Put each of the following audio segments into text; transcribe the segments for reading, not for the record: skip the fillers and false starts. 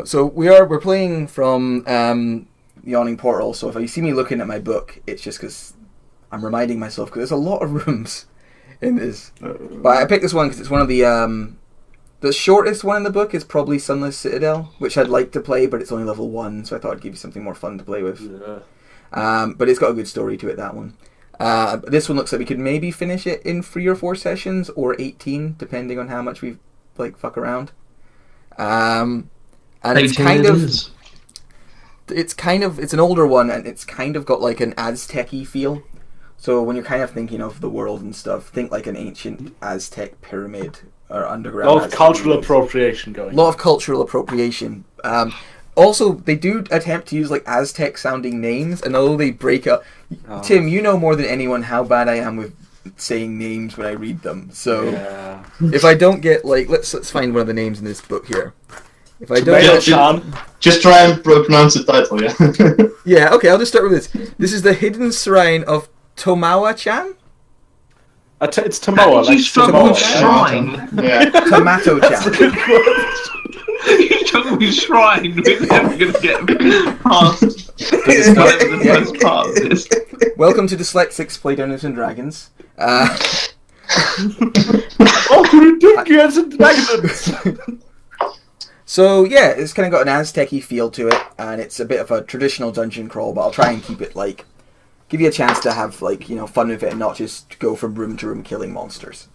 So we're playing from Yawning Portal. So if you see me looking at my book, it's just because I'm reminding myself, because there's a lot of rooms in this. But I picked this one because it's one of the shortest one in the book is probably Sunless Citadel, which I'd like to play, but it's only level 1, so I thought I'd give you something more fun to play with. Yeah. But it's got a good story to it, that one. This one looks like we could maybe finish it in 3 or 4 sessions, or 18, depending on how much we fuck around. And it's an older one, and it's kind of got like an Aztec-y feel. So when you're kind of thinking of the world and stuff, think like an ancient Aztec pyramid or underground. A lot of cultural appropriation going. A lot of cultural appropriation. Also, they do attempt to use like Aztec-sounding names, and although they break up, Tim, you know more than anyone how bad I am with saying names when I read them. So if I don't get let's find one of the names in this book here. If I don't just try and pronounce the title, yeah. Yeah, okay, I'll just start with this. This is the hidden shrine of Tamoachan. It's Tamoa, like Shrine. Yeah. Tamoachan. You took me Shrine. We're never going to get past the first part of this. Welcome to Dyslexics Play Dungeons and Dragons. So yeah, it's kind of got an Aztec-y feel to it, and it's a bit of a traditional dungeon crawl, but I'll try and keep it give you a chance to have fun with it and not just go from room to room killing monsters.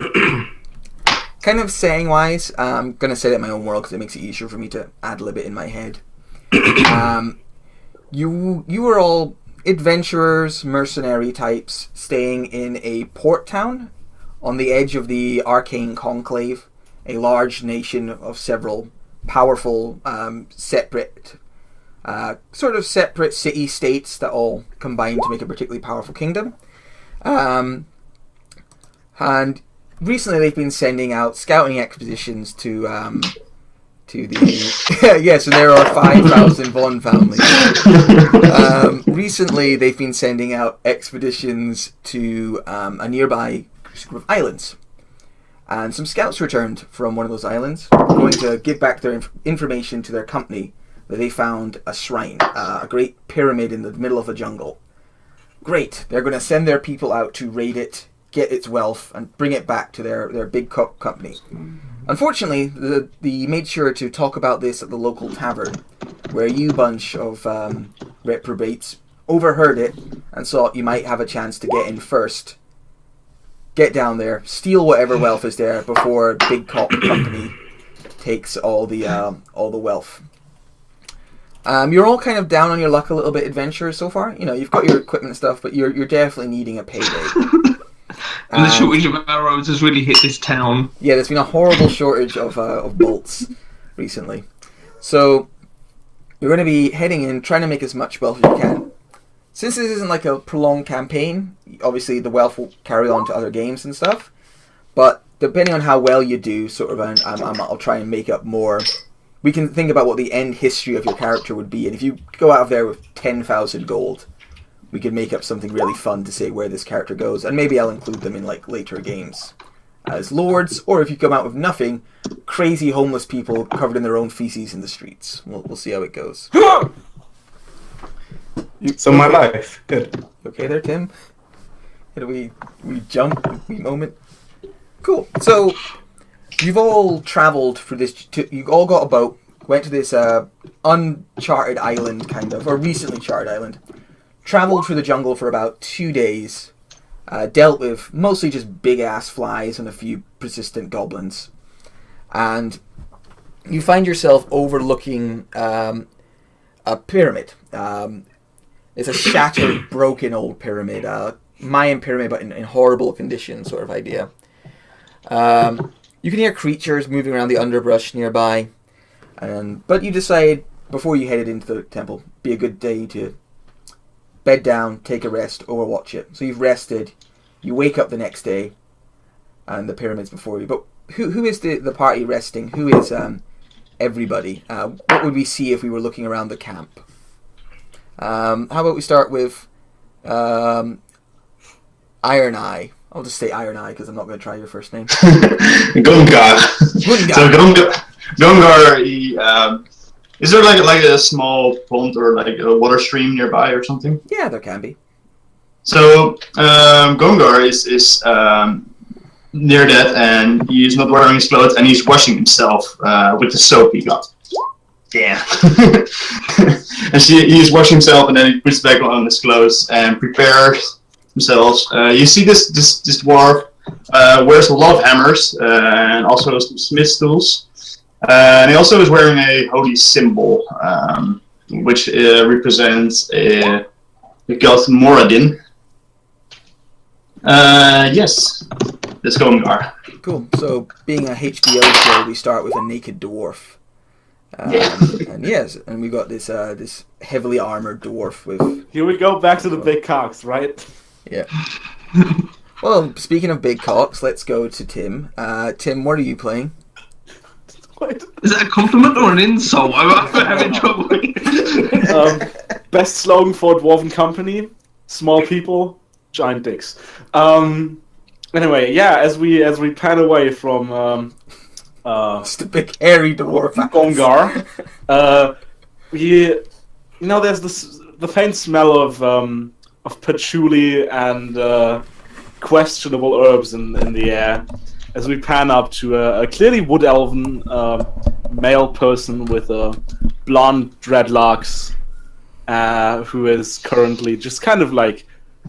Kind of saying wise, I'm going to say that in my own world because it makes it easier for me to ad-lib it in my head. You were all adventurers, mercenary types, staying in a port town on the edge of the Arcane Conclave, a large nation of several powerful, separate city-states that all combine to make a particularly powerful kingdom. And recently they've been sending out scouting expeditions to the... yes, and there are 5,000 Vaughn families. Recently they've been sending out expeditions to a nearby group of islands. And some scouts returned from one of those islands, going to give back their information to their company that they found a shrine, a great pyramid in the middle of a jungle. Great, they're going to send their people out to raid it, get its wealth, and bring it back to their big company. Unfortunately, they made sure to talk about this at the local tavern, where you bunch of reprobates overheard it and thought you might have a chance to get in first. Get down there, steal whatever wealth is there before Big Company takes all the wealth. You're all kind of down on your luck a little bit, adventurers so far. You've got your equipment and stuff, but you're definitely needing a payday. And the shortage of arrows has really hit this town. Yeah, there's been a horrible shortage of bolts recently. So you're going to be heading in, trying to make as much wealth as you can. Since this isn't like a prolonged campaign, obviously the wealth will carry on to other games and stuff. But depending on how well you do, I'll try and make up more. We can think about what the end history of your character would be, and if you go out of there with 10,000 gold, we could make up something really fun to say where this character goes, and maybe I'll include them in later games as lords, or if you come out with nothing, crazy homeless people covered in their own feces in the streets. We'll see how it goes. So my life, good. Okay there, Tim? We jump a wee moment. Cool. So you've all travelled for this. You all got a boat, went to this uncharted island, kind of, or recently charted island. Travelled through the jungle for about 2 days. Dealt with mostly just big ass flies and a few persistent goblins, and you find yourself overlooking a pyramid. It's a shattered, broken old pyramid, Mayan pyramid, but in horrible condition, sort of idea. You can hear creatures moving around the underbrush nearby, but you decide before you headed into the temple, be a good day to bed down, take a rest, overwatch it. So you've rested, you wake up the next day, and the pyramid's before you. But who is the party resting? Who is everybody? What would we see if we were looking around the camp? How about we start with Iron Eye? I'll just say Iron Eye because I'm not going to try your first name. Gungar. So Gungar, Is there like a small pond or like a water stream nearby or something? Yeah, there can be. So Gongar is near that, and he's not wearing his clothes, and he's washing himself with the soap he got. Yeah. And he's washing himself, and then he puts back on his clothes and prepares himself. You see this dwarf wears a lot of hammers and also some smith's tools. And he also is wearing a holy symbol, which represents the god Moradin. Yes, let's go, Ngar. Cool. So, being a HBO show, we start with a naked dwarf. And yes, and we got this this heavily armored dwarf with. Here we go back to the big cocks, right? Yeah. Well, speaking of big cocks, let's go to Tim. Tim, what are you playing? Wait. Is that a compliment or an insult? I'm having trouble. Best slogan for Dwarven Company: small people, giant dicks. Anyway, yeah, as we pan away from Just a big hairy dwarf. Gongar, there's the faint smell of patchouli and questionable herbs in the air as we pan up to a clearly wood elven male person with blonde dreadlocks who is currently just kind of like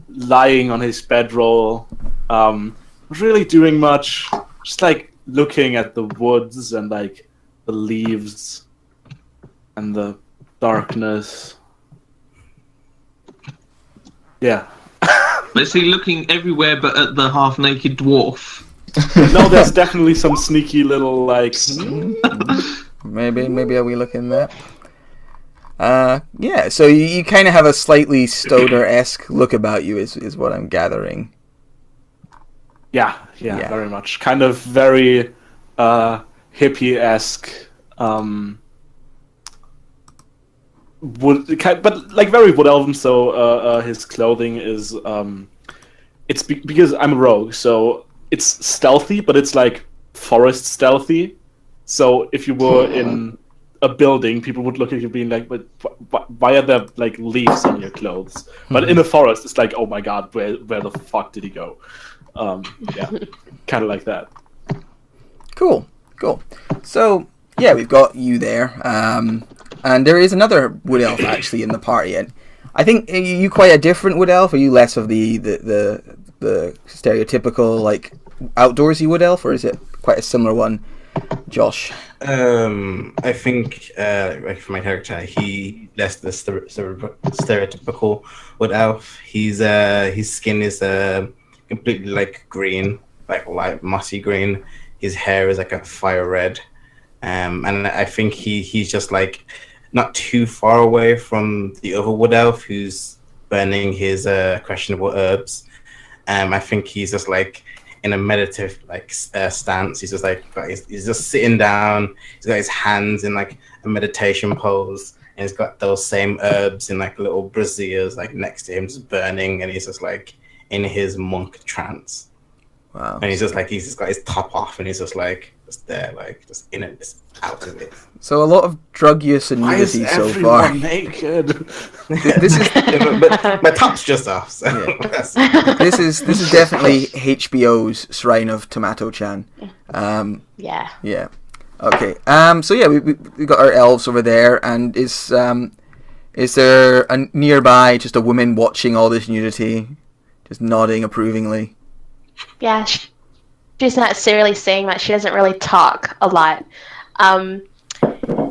lying on his bedroll, not really doing much, just like looking at the woods and like the leaves and the darkness. Yeah. Is he looking everywhere but at the half-naked dwarf? No, there's definitely some sneaky little like. Maybe are we looking there? Yeah. So you kind of have a slightly stoner-esque look about you, is what I'm gathering. Yeah, very much. Kind of very hippie-esque. But like very wood elven. So his clothing is because I'm a rogue, so it's stealthy, but it's like forest stealthy. So if you were in a building, people would look at you being like, "But why are there like leaves on your clothes?" But in a forest, it's like, "Oh my god, where the fuck did he go?" Yeah, kind of like that. Cool. So yeah, we've got you there, and there is another wood elf actually in the party. And I think are you quite a different wood elf? Are you less of the stereotypical like outdoorsy wood elf, or is it quite a similar one, Josh? I think like for my character, he less the stereotypical wood elf. His skin is completely like green, like light mossy green. His hair is like a fire red, and I think he's just like not too far away from the other wood elf who's burning his questionable herbs. I think he's just like in a meditative like stance. He's just like he's just sitting down. He's got his hands in like a meditation pose, and he's got those same herbs in like little braziers like next to him, just burning, and he's just like in his monk trance. Wow. And he's just got his top off, and he's just like just there, like just in it, just out of it. So a lot of drug use and Why is nudity so everyone far. naked? This is but my top's just off. So yeah. This is definitely HBO's Shrine of Tamoachan. Yeah. Yeah. Okay. So yeah, we got our elves over there, and is there a nearby just a woman watching all this nudity, just nodding approvingly? Yeah, she's not necessarily saying that. She doesn't really talk a lot.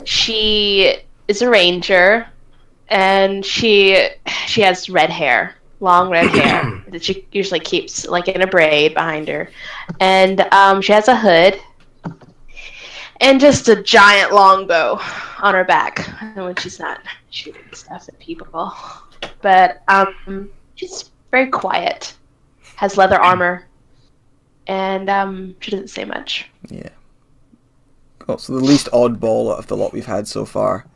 She is a ranger, and she has red hair, long red hair that she usually keeps like in a braid behind her, and she has a hood and just a giant longbow on her back when she's not shooting stuff at people. But she's very quiet, has leather armor, and she doesn't say much. Yeah. Cool. So the least oddball out of the lot we've had so far.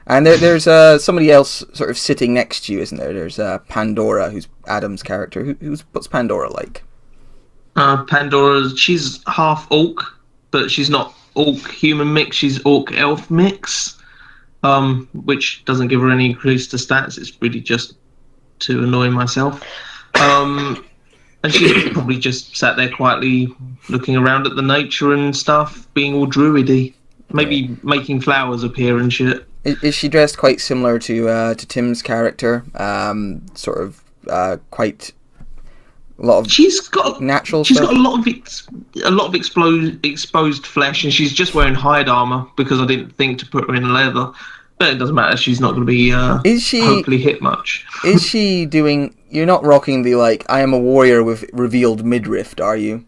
And there's somebody else sort of sitting next to you, isn't there? There's Pandora, who's Adam's character. What's Pandora like? Pandora, she's half orc, but she's not orc human mix. She's orc elf mix. which doesn't give her any increase to stats. It's really just to annoy myself. And she's probably just sat there quietly looking around at the nature and stuff, being all druidy. Maybe making flowers appear and shit. Is she dressed quite similar to Tim's character? Sort of quite a lot of natural. She's stuff? got a lot of exposed flesh, and she's just wearing hide armor because I didn't think to put her in leather. But it doesn't matter. She's not going to be hopefully hit much. Is she doing? You're not rocking the I am a warrior with revealed midriff, are you?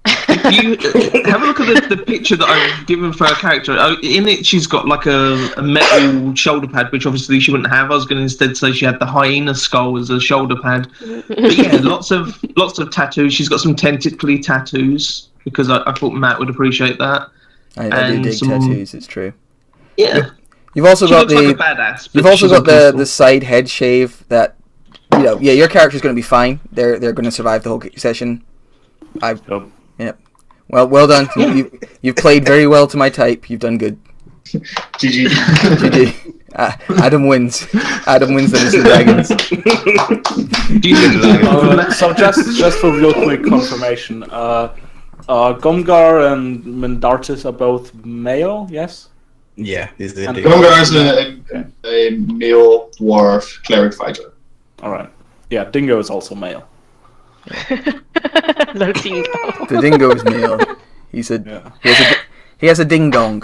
If you have a look at the picture that I've given for her character, in it she's got like a metal shoulder pad, which obviously she wouldn't have. I was going to instead say she had the hyena skull as a shoulder pad. But yeah, lots of tattoos. She's got some tentacly tattoos because I thought Matt would appreciate that. I do dig tattoos. It's true. Yeah. You've also got like a badass. You've also got the side head shave that your character's going to be fine. They're going to survive the whole session. Yeah. Well done. You've played very well to my type. You've done good. GG. GG. Adam wins. Adam wins the Mr. Dragons. So just for real quick confirmation, Gomgar and Mendartis are both male, yes? Yeah, these are the Gomgar is a male dwarf cleric fighter. Alright. Yeah, Dingo is also male. No dingo. The dingo is male. He has a ding dong.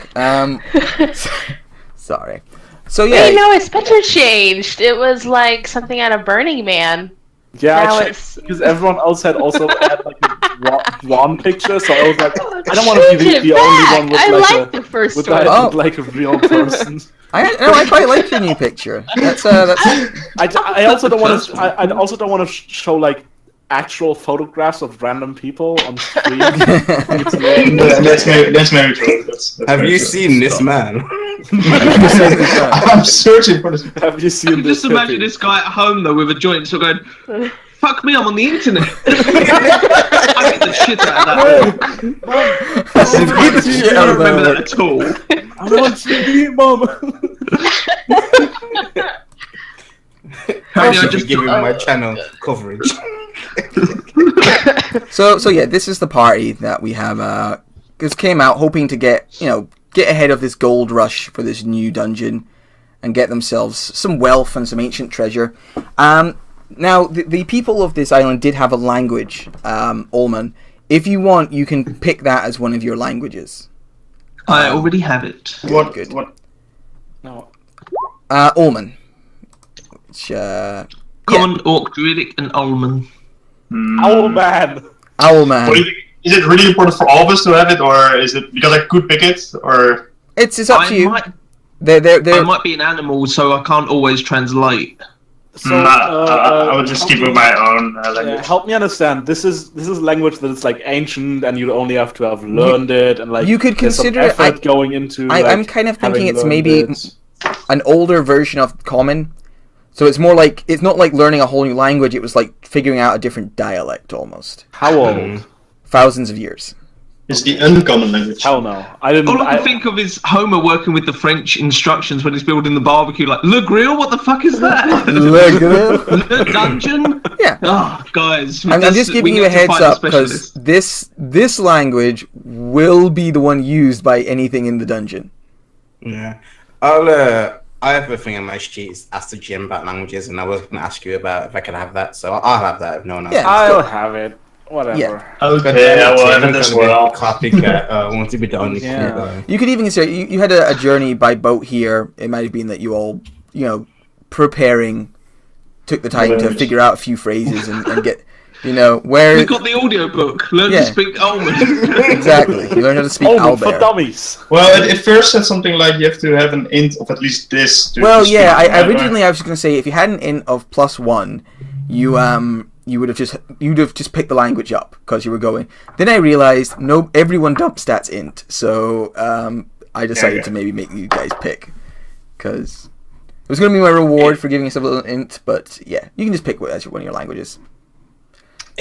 Sorry. So yeah. Wait, no, his picture changed. It was like something out of Burning Man. Yeah, Now I checked because everyone else had like a drawn picture, so I was like, I don't want to be the only one with the first one. With like a real person. I quite like your new picture. That's. I also don't want to. I also don't want to show like actual photographs of random people on screen. That's very true. Have you seen this man? I'm searching for this. Have you seen this? Just imagine this guy at home though with a joint, so going, "Fuck me, I'm on the internet." I get the shit out of that. I don't remember that at all. I'm on TV, Mom. I just give him my channel coverage. So yeah, this is the party that we have. Because came out hoping to get ahead of this gold rush for this new dungeon, and get themselves some wealth and some ancient treasure. Now the people of this island did have a language, Ullman. If you want, you can pick that as one of your languages. I already have it. What? Good. What? No. Ullman. Which, Common, Orc, Druidic, and Ullman. Owlman. Owlman. What do you think? Is it really important for all of us to have it, or is it because I could pick it, or? It's up to you. I They're might be an animal, so I can't always translate. So I will just keep with my own language. Yeah, help me understand. This is language that is like ancient, and you only have to have learned it, and like you could consider some effort going into. I'm kind of thinking it's maybe an older version of Common. So it's more like it's not like learning a whole new language. It was like figuring out a different dialect almost. How old? Thousands of years. It's the uncommon language. Hell no. I didn't. All I can think of is Homer working with the French instructions when he's building the barbecue. Like, Le Grill? What the fuck is that? Le Grill? Le Dungeon? Yeah. Oh, guys. I'm just giving you a heads up because this language will be the one used by anything in the dungeon. Yeah. I have a thing on my sheet. Ask the GM about languages, and I was going to ask you about if I could have that. So I'll have that if no one else. Yeah, I'll have it. Whatever. Yeah. Okay, I will have it as well. Copycat. Want to be done. Yeah. You could even consider you had a journey by boat here. It might have been that you all preparing took the time to figure out a few phrases and get where We got the audio book. Learn to speak Ullman. Exactly. You learn how to speak Oh, for Owlbear. dummies. Well, it first said something like you have to have an int of at least this. Well, yeah. I originally I was going to say if you had an int of +1, you would have just picked the language up because you were going. Then I realized everyone dump stats int, so I decided to maybe make you guys pick because it was going to be my reward for giving yourself a little int. But yeah, you can just pick as one of your languages.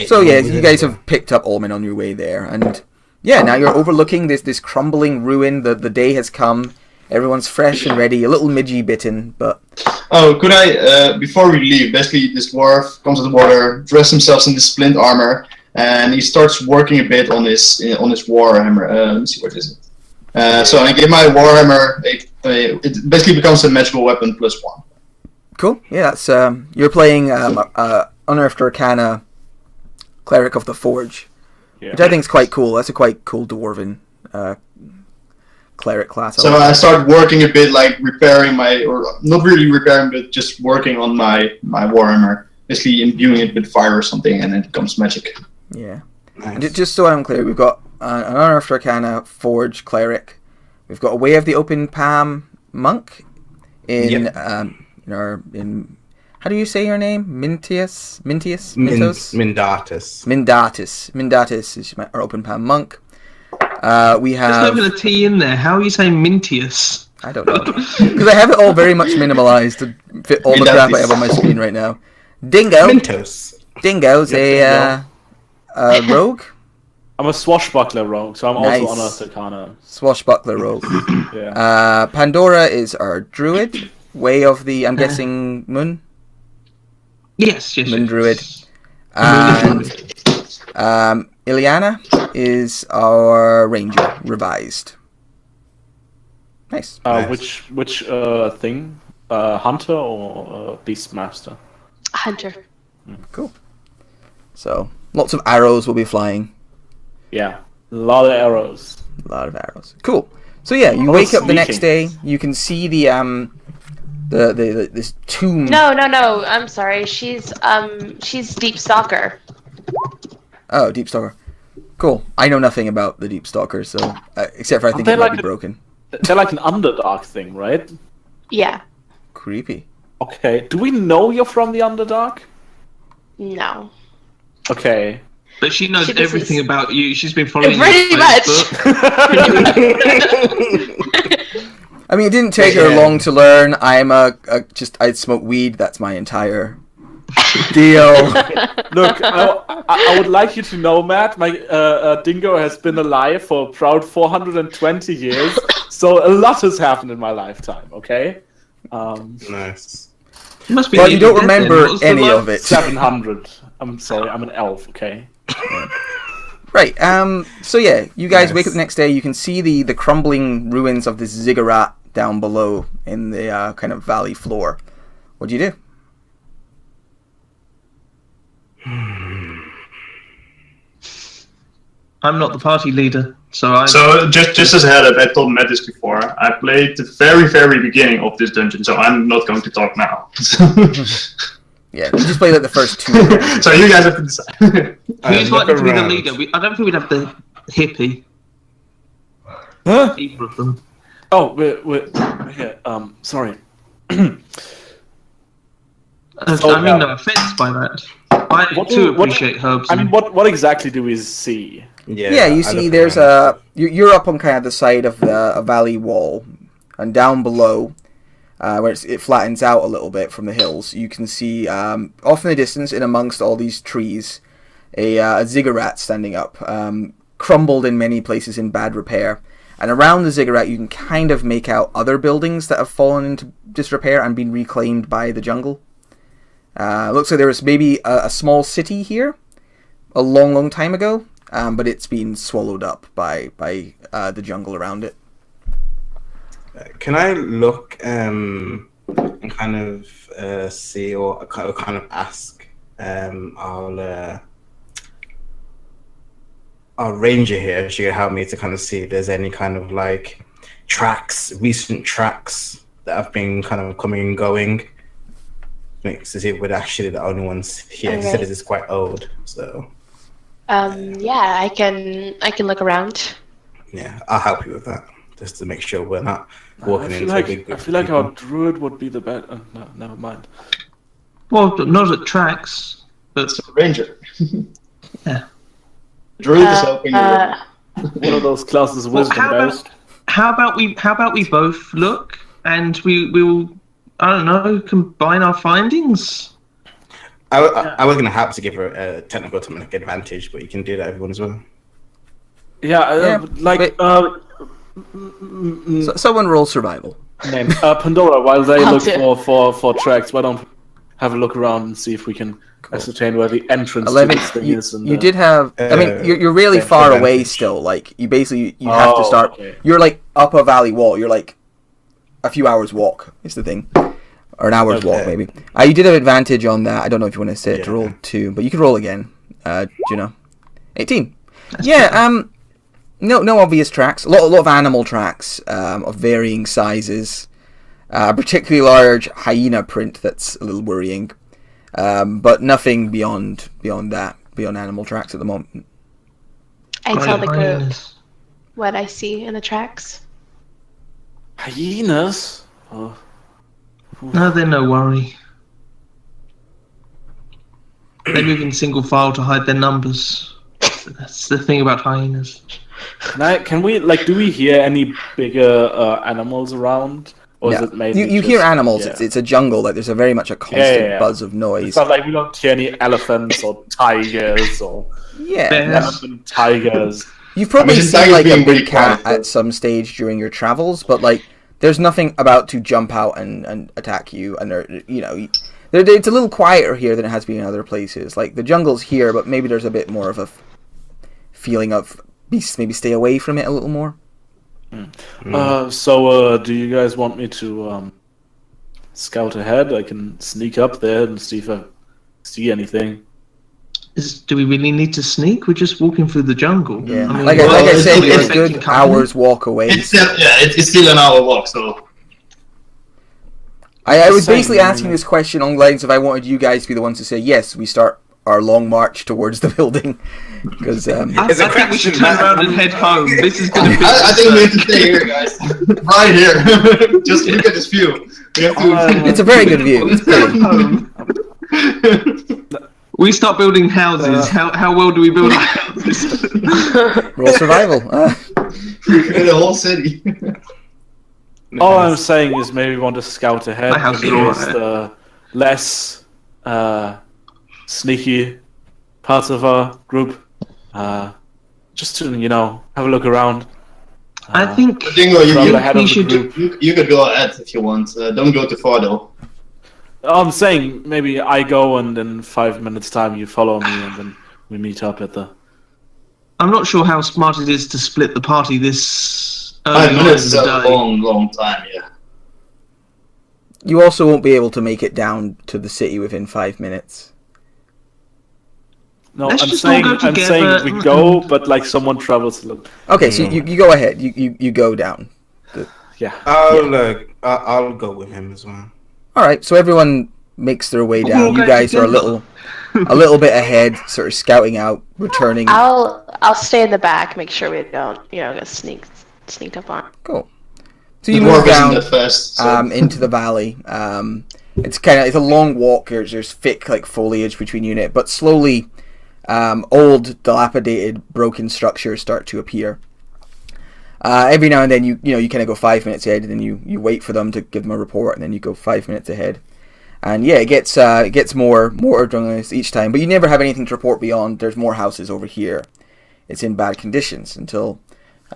So yeah, you guys have picked up Ullman on your way there, and yeah, now you're overlooking this crumbling ruin. The day has come. Everyone's fresh and ready, a little midgy bitten, but Oh, could I, before we leave, basically this dwarf comes to the water, dresses himself in this splint armor, and he starts working a bit on his warhammer. Let me see, what is it? So I give my warhammer, it basically becomes a magical weapon +1. cool. Yeah, that's you're playing Unearthed Arcana Cleric of the Forge, which I think is quite cool. That's a quite cool dwarven cleric class. So I start working a bit, like repairing or not really repairing, but just working on my warhammer, basically imbuing it with fire or something, and it becomes magic. Yeah. Nice. Just so I'm clear, we've got an Unearthed Arcana Forge Cleric. We've got a Way of the Open Palm Monk in how do you say your name? Mintius? Mintos? Mindatus is our Open Palm Monk. We have... There's not even a T in there. How are you saying Mintius? I don't know. Because I have it all very much minimalized to fit all the crap I have on my screen right now. Dingo. Mintos. Dingo's a rogue. I'm a swashbuckler rogue, so I'm Nice. also Unearthed Arcana. Swashbuckler rogue. Yeah. Pandora is our druid. Way of the, I'm guessing, Moon? Yes. Moon druid. And Ileana is our ranger, revised. Nice. Which thing? Hunter or Beastmaster? Hunter. Cool. So, lots of arrows will be flying. Yeah, a lot of arrows. A lot of arrows. Cool. So yeah, you Oh, wake up the next sneaking. day. You can see the this tomb. No. I'm sorry. She's Deep Stalker. Oh, Deep Stalker. Cool. I know nothing about the Deep Stalker, so except for I think they it might like be a- broken. They're like an Underdark thing, right? Yeah. Creepy. Okay. Do we know you're from the Underdark? No. Okay. But she knows She just everything is- about you. She's been following you. Pretty on much. Facebook. I mean, it didn't take her long to learn. I'm I smoke weed. That's my entire deal. Look, I would like you to know, Matt, my Dingo has been alive for a proud 420 years, so a lot has happened in my lifetime, okay? Nice. You must be Well, you don't dead then. remember What was the any life? of it. 700. I'm sorry, I'm an elf, okay? Right. So yeah, you guys Yes. wake up the next day. You can see the crumbling ruins of this ziggurat down below in the kind of valley floor. What do you do? I'm not the party leader, so I. So just as a head up, I told Matt this before. I played the very beginning of this dungeon, so I'm not going to talk now. Yeah, you just play like the first two rounds. So you guys have to decide. Who's Look likely to be the around. leader? I don't think we'd have the hippie. Huh? Either of them. Oh, we're here. Sorry. I mean, no offense by that. I What too do- what- appreciate herbs. I mean, what exactly do we see? Yeah, you I see, look there's around. you're up on kind of the side of a valley wall, and down below, where it flattens out a little bit from the hills, you can see off in the distance, in amongst all these trees, a ziggurat standing up, crumbled in many places in bad repair. And around the ziggurat, you can kind of make out other buildings that have fallen into disrepair and been reclaimed by the jungle. Looks like there was maybe a small city here a long time ago, but it's been swallowed up by the jungle around it. Can I look and kind of see or kind of ask our ranger here if she could help me to kind of see if there's any kind of like recent tracks that have been kind of coming and going. To see if we're actually the only ones here. He said Alright. this is quite old, so Yeah, I can look around. yeah, I'll help you with that just to make sure we're not walking into a big I group feel of like our people. druid would be the best. No, never mind. Well, not at tracks, but Ranger. Yeah. Druid is helping you. One of those classes of wisdom how about- based. how about we both look and we'll I don't know, combine our findings. I was gonna help to give her a technical advantage, but you can do that if you want as well. Yeah, Yeah, like So, someone roll survival. Name. Pandora, while they I'll look do for tracks, why don't we have a look around and see if we can ascertain where the entrance 11. to this thing is? And, You did have. I mean, you're really Bench far away advantage. still. Like you basically you have to start. Okay. You're like up a valley wall. You're like a few hours walk is the thing, or an hour's Okay. walk maybe. You did have advantage on that. I don't know if you want to set it to Yeah. roll 2, but you could roll again. 18. Yeah. No obvious tracks. A lot of animal tracks of varying sizes. Particularly large hyena print that's a little worrying. But nothing beyond that, beyond animal tracks at the moment. I tell the group Hyenas. what I see in the tracks. Hyenas? Oh. No, they're no worry. They move in single file to hide their numbers. That's the thing about hyenas. Can we do we hear any bigger animals around, or is No. it mainly You hear just- animals. yeah. It's a jungle. Like there's a very much a constant yeah. buzz of noise. It's not like we don't hear any elephants or tigers or Yeah, Bears. elephant tigers. you've probably I mean, seen tigers like a being really big cat quiet, at some stage during your travels, but like there's nothing about to jump out and attack you. And it's a little quieter here than it has been in other places. Like the jungle's here, but maybe there's a bit more of a feeling of maybe stay away from it a little more. So do you guys want me to scout ahead? I can sneak up there and see if I see anything. Do we really need to sneak? We're just walking through the jungle. Yeah, I mean, like well, I said, it's you're a expecting good company. hour's walk away. It's still an hour walk, so I was Same. basically asking this question on the lines of I wanted you guys to be the ones to say yes. We start our long march towards the building because I It's a think we should question, turn around and head home. This is going to be. I think we have to stay here, guys. Right here. Just look at this view. We have to. it's a very good view. It's pretty. home. We start building houses. How well do we build our houses? Roll survival. In the whole city. All I'm saying is maybe we want to scout ahead. My house is maybe alright. it's the less sneaky parts of our group. Just to have a look around. I think Dingo, Travel ahead we of the should. group. you could go ahead if you want. Don't go too far though. I'm saying maybe I go and in 5 minutes' time you follow me and then we meet up at the. I'm not sure how smart it is to split the party this 5 early minutes is in a the day. long time. Yeah. You also won't be able to make it down to the city within 5 minutes. No, Let's I'm just all saying go I'm together. saying we go, but like someone travels a little. Okay, so you go ahead. You go down. Yeah. I'll go with him as well. All right, so everyone makes their way We'll down. You go guys are together. a little bit ahead, sort of scouting out, returning. I'll stay in the back, make sure we don't, get sneaked up on. Cool. So The you dwarf move isn't down that fast. So. into the valley. It's a long walk. There's thick like foliage between you and it, but slowly, old, dilapidated, broken structures start to appear. Every now and then you kind of go 5 minutes ahead, and then you wait for them to give them a report, and then you go 5 minutes ahead. And yeah, it gets more journalists each time, but you never have anything to report beyond. There's more houses over here. It's in bad conditions until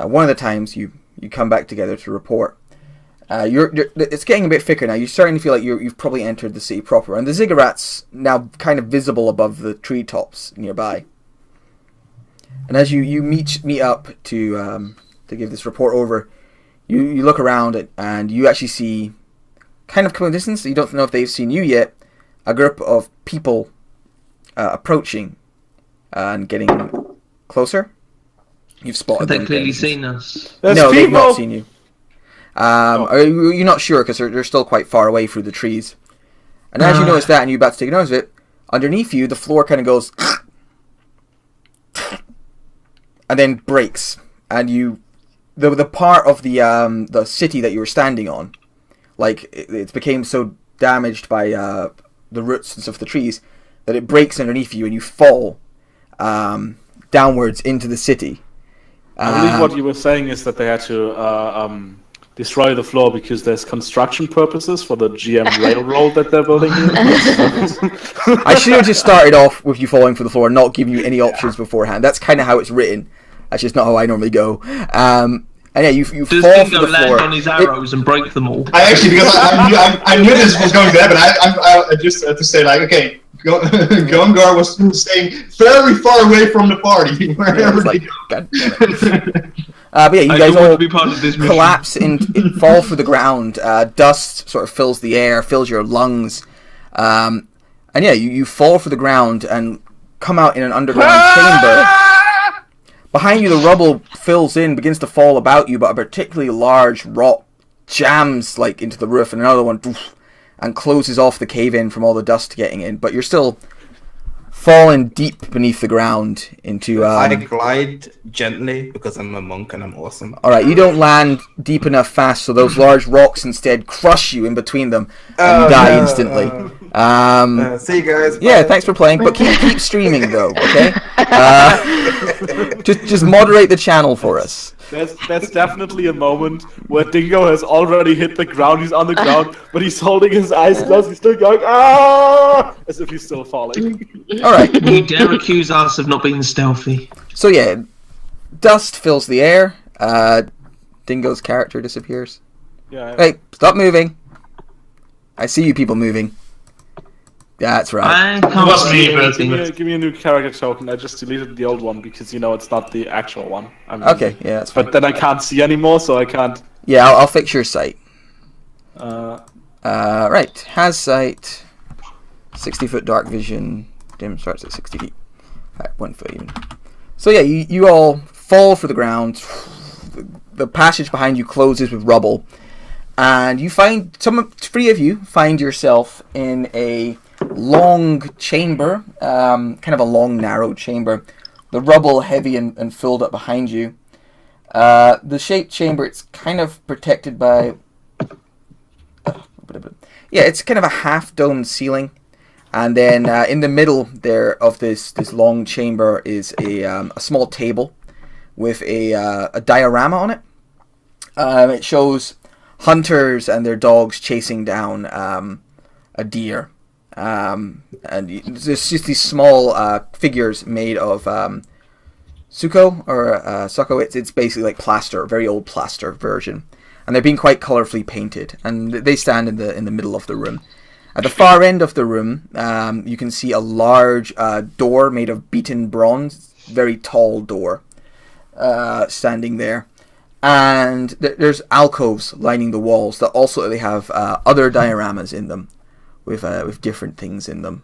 one of the times you come back together to report. It's getting a bit thicker now. You're starting to feel like you've probably entered the city proper, and the ziggurats now kind of visible above the treetops nearby. And as you meet up to give this report over, you look around and you actually see, kind of coming distance, you don't know if they've seen you yet, a group of people approaching and getting closer. You've spotted Have them. they clearly getting seen us? There's no, they've people. not seen you. You're not sure because they're still quite far away through the trees. And as you notice that and you're about to take notice of it, underneath you the floor kind of goes and then breaks, and the part of the city that you were standing on, like it became so damaged by the roots and stuff of the trees that it breaks underneath you and you fall downwards into the city. I believe what you were saying is that they had to destroy the floor because there's construction purposes for the GM railroad that they're building here. I should have just started off with you falling for the floor and not giving you any options beforehand. That's kind of how it's written. That's just not how I normally go. And yeah, you Does fall Dingo through the land floor. on his arrows and break them all? I actually, because I knew this was going to happen, I just had to say, like, okay, Gongar was staying very far away from the party. Yeah, Wherever it's they like, go. God damn it. But yeah, you I guys don't want all to be part of this mission. collapse and fall through the ground. Dust sort of fills the air, fills your lungs. And yeah, you fall through the ground and come out in an underground chamber. Behind you, the rubble fills in, begins to fall about you, but a particularly large rock jams like into the roof, and another one poof, and closes off the cave-in from all the dust getting in. But you're still falling deep beneath the ground into... I glide gently because I'm a monk and I'm awesome. Alright, you don't land deep enough fast, so those large rocks instead crush you in between them, and you die instantly. See you guys. Yeah, Bye. thanks for playing, but keep streaming though, okay? Just moderate the channel for us. There's definitely a moment where Dingo has already hit the ground. He's on the ground, but he's holding his eyes closed. He's still going, ah, as if he's still falling. Alright, You dare accuse us of not being stealthy? so yeah, dust fills the air. Dingo's character disappears. Yeah. Hey, stop moving. I see you people moving. That's right. I can't Must see be, but- anything. Give me a new character token. I just deleted the old one because it's not the actual one. Okay, yeah, that's fine. But then I can't see anymore, so I can't. Yeah, I'll fix your sight. Uh, Right, has sight, 60-foot dark vision, dim starts at 60 feet. Alright, 1 foot even. So yeah, you all fall for the ground. The passage behind you closes with rubble, and you find three of you find yourself in a long chamber, kind of a long, narrow chamber. The rubble heavy and filled up behind you. The shaped chamber, it's kind of protected by... yeah, it's kind of a half-domed ceiling. And then in the middle there of this long chamber is a small table with a diorama on it. It shows hunters and their dogs chasing down a deer. And there's just these small figures made of suko or suko. It's basically like plaster, a very old plaster version, and they're being quite colorfully painted. And they stand in the middle of the room. At the far end of the room, you can see a large door made of beaten bronze, very tall door, standing there. And there's alcoves lining the walls that also they have other dioramas in them. With different things in them.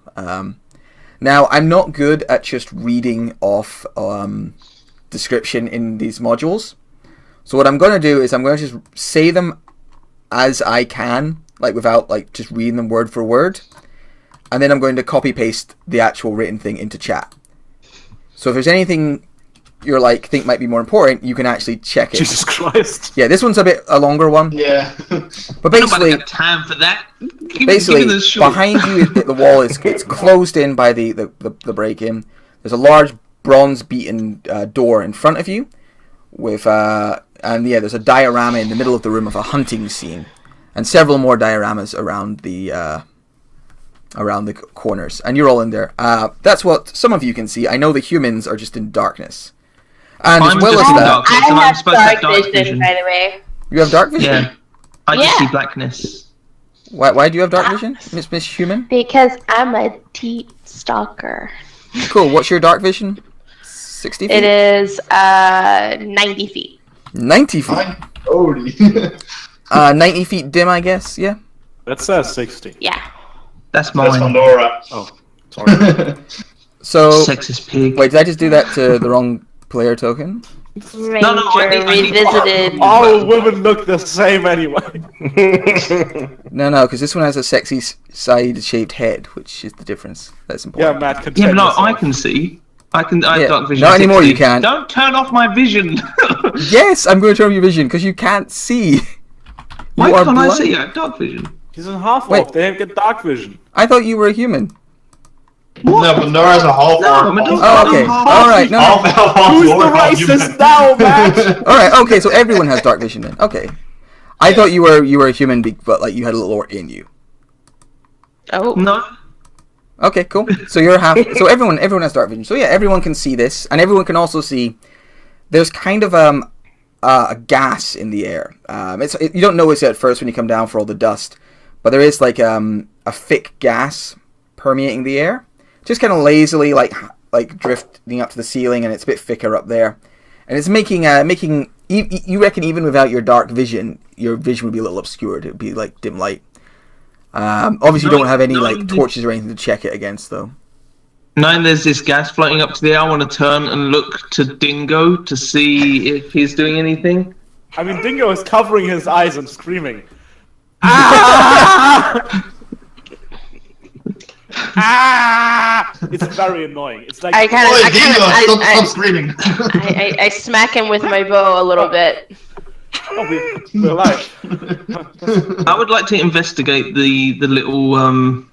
Now, I'm not good at just reading off description in these modules. So what I'm going to do is I'm going to just say them as I can, like without like just reading them word for word. And then I'm going to copy paste the actual written thing into chat. So if there's anything you're like think might be more important, you can actually check it. Jesus Christ. Yeah, this one's a longer one. Yeah. But Nobody basically, got time for that. basically, give me the short. behind you, the wall it's closed in by the break-in. There's a large bronze beaten door in front of you, with there's a diorama in the middle of the room of a hunting scene, and several more dioramas around the corners, and you're all in there. That's what some of you can see. I know the humans are just in darkness, and I'm as well as just in that, darkness, I and I'm have supposed to have dark vision, by the way. you have dark vision. Yeah, I just Yeah. see blackness. Why do you have dark vision, Miss Human? Because I'm a deep stalker. Cool. What's your dark vision? 60 feet. It is 90 feet. 90 feet. Fine. Holy. 90 feet dim, I guess. Yeah. That says 60. Yeah. That's That's mine. Pandora. Oh, sorry. So Sexist pig. wait, did I just do that to the wrong player token? Ranger No, I need- revisited. All women look the same anyway. No, because this one has a sexy side-shaped head, which is the difference. That's Yeah, important. Matt, Yeah, continue. but no, I can see. I Yeah, have dark vision. not anymore, 60. you can't. Don't turn off my vision. Yes, I'm going to turn on your vision because you can't see. Why You are can't I blind. see? I have dark vision. He's a half Wait. orc. They get dark vision. I thought you were a human. No, Pandora's a half No, orc. I'm a dog. Oh, okay. All right. No. Who's the racist now, Matt? All right. Okay. So everyone has dark vision then. Okay. I thought you were a human, but like you had a little orc in you. Oh. No. Okay. Cool. So you're half. So everyone has dark vision. So yeah, everyone can see this, and everyone can also see. There's kind of a gas in the air. You don't notice it at first when you come down for all the dust, but there is like a thick gas permeating the air, just kind of lazily like drifting up to the ceiling, and it's a bit thicker up there, and it's making you reckon even without your dark vision, your vision would be a little obscured. It would be like dim light. Obviously, you don't have any like torches or anything to check it against, though. Knowing there's this gas floating up to the air, I want to turn and look to Dingo to see if he's doing anything. I mean, Dingo is covering his eyes and screaming. Ah! Ah! It's very annoying. It's like Stop screaming. I smack him with my bow a little bit. we're alive. I would like to investigate the little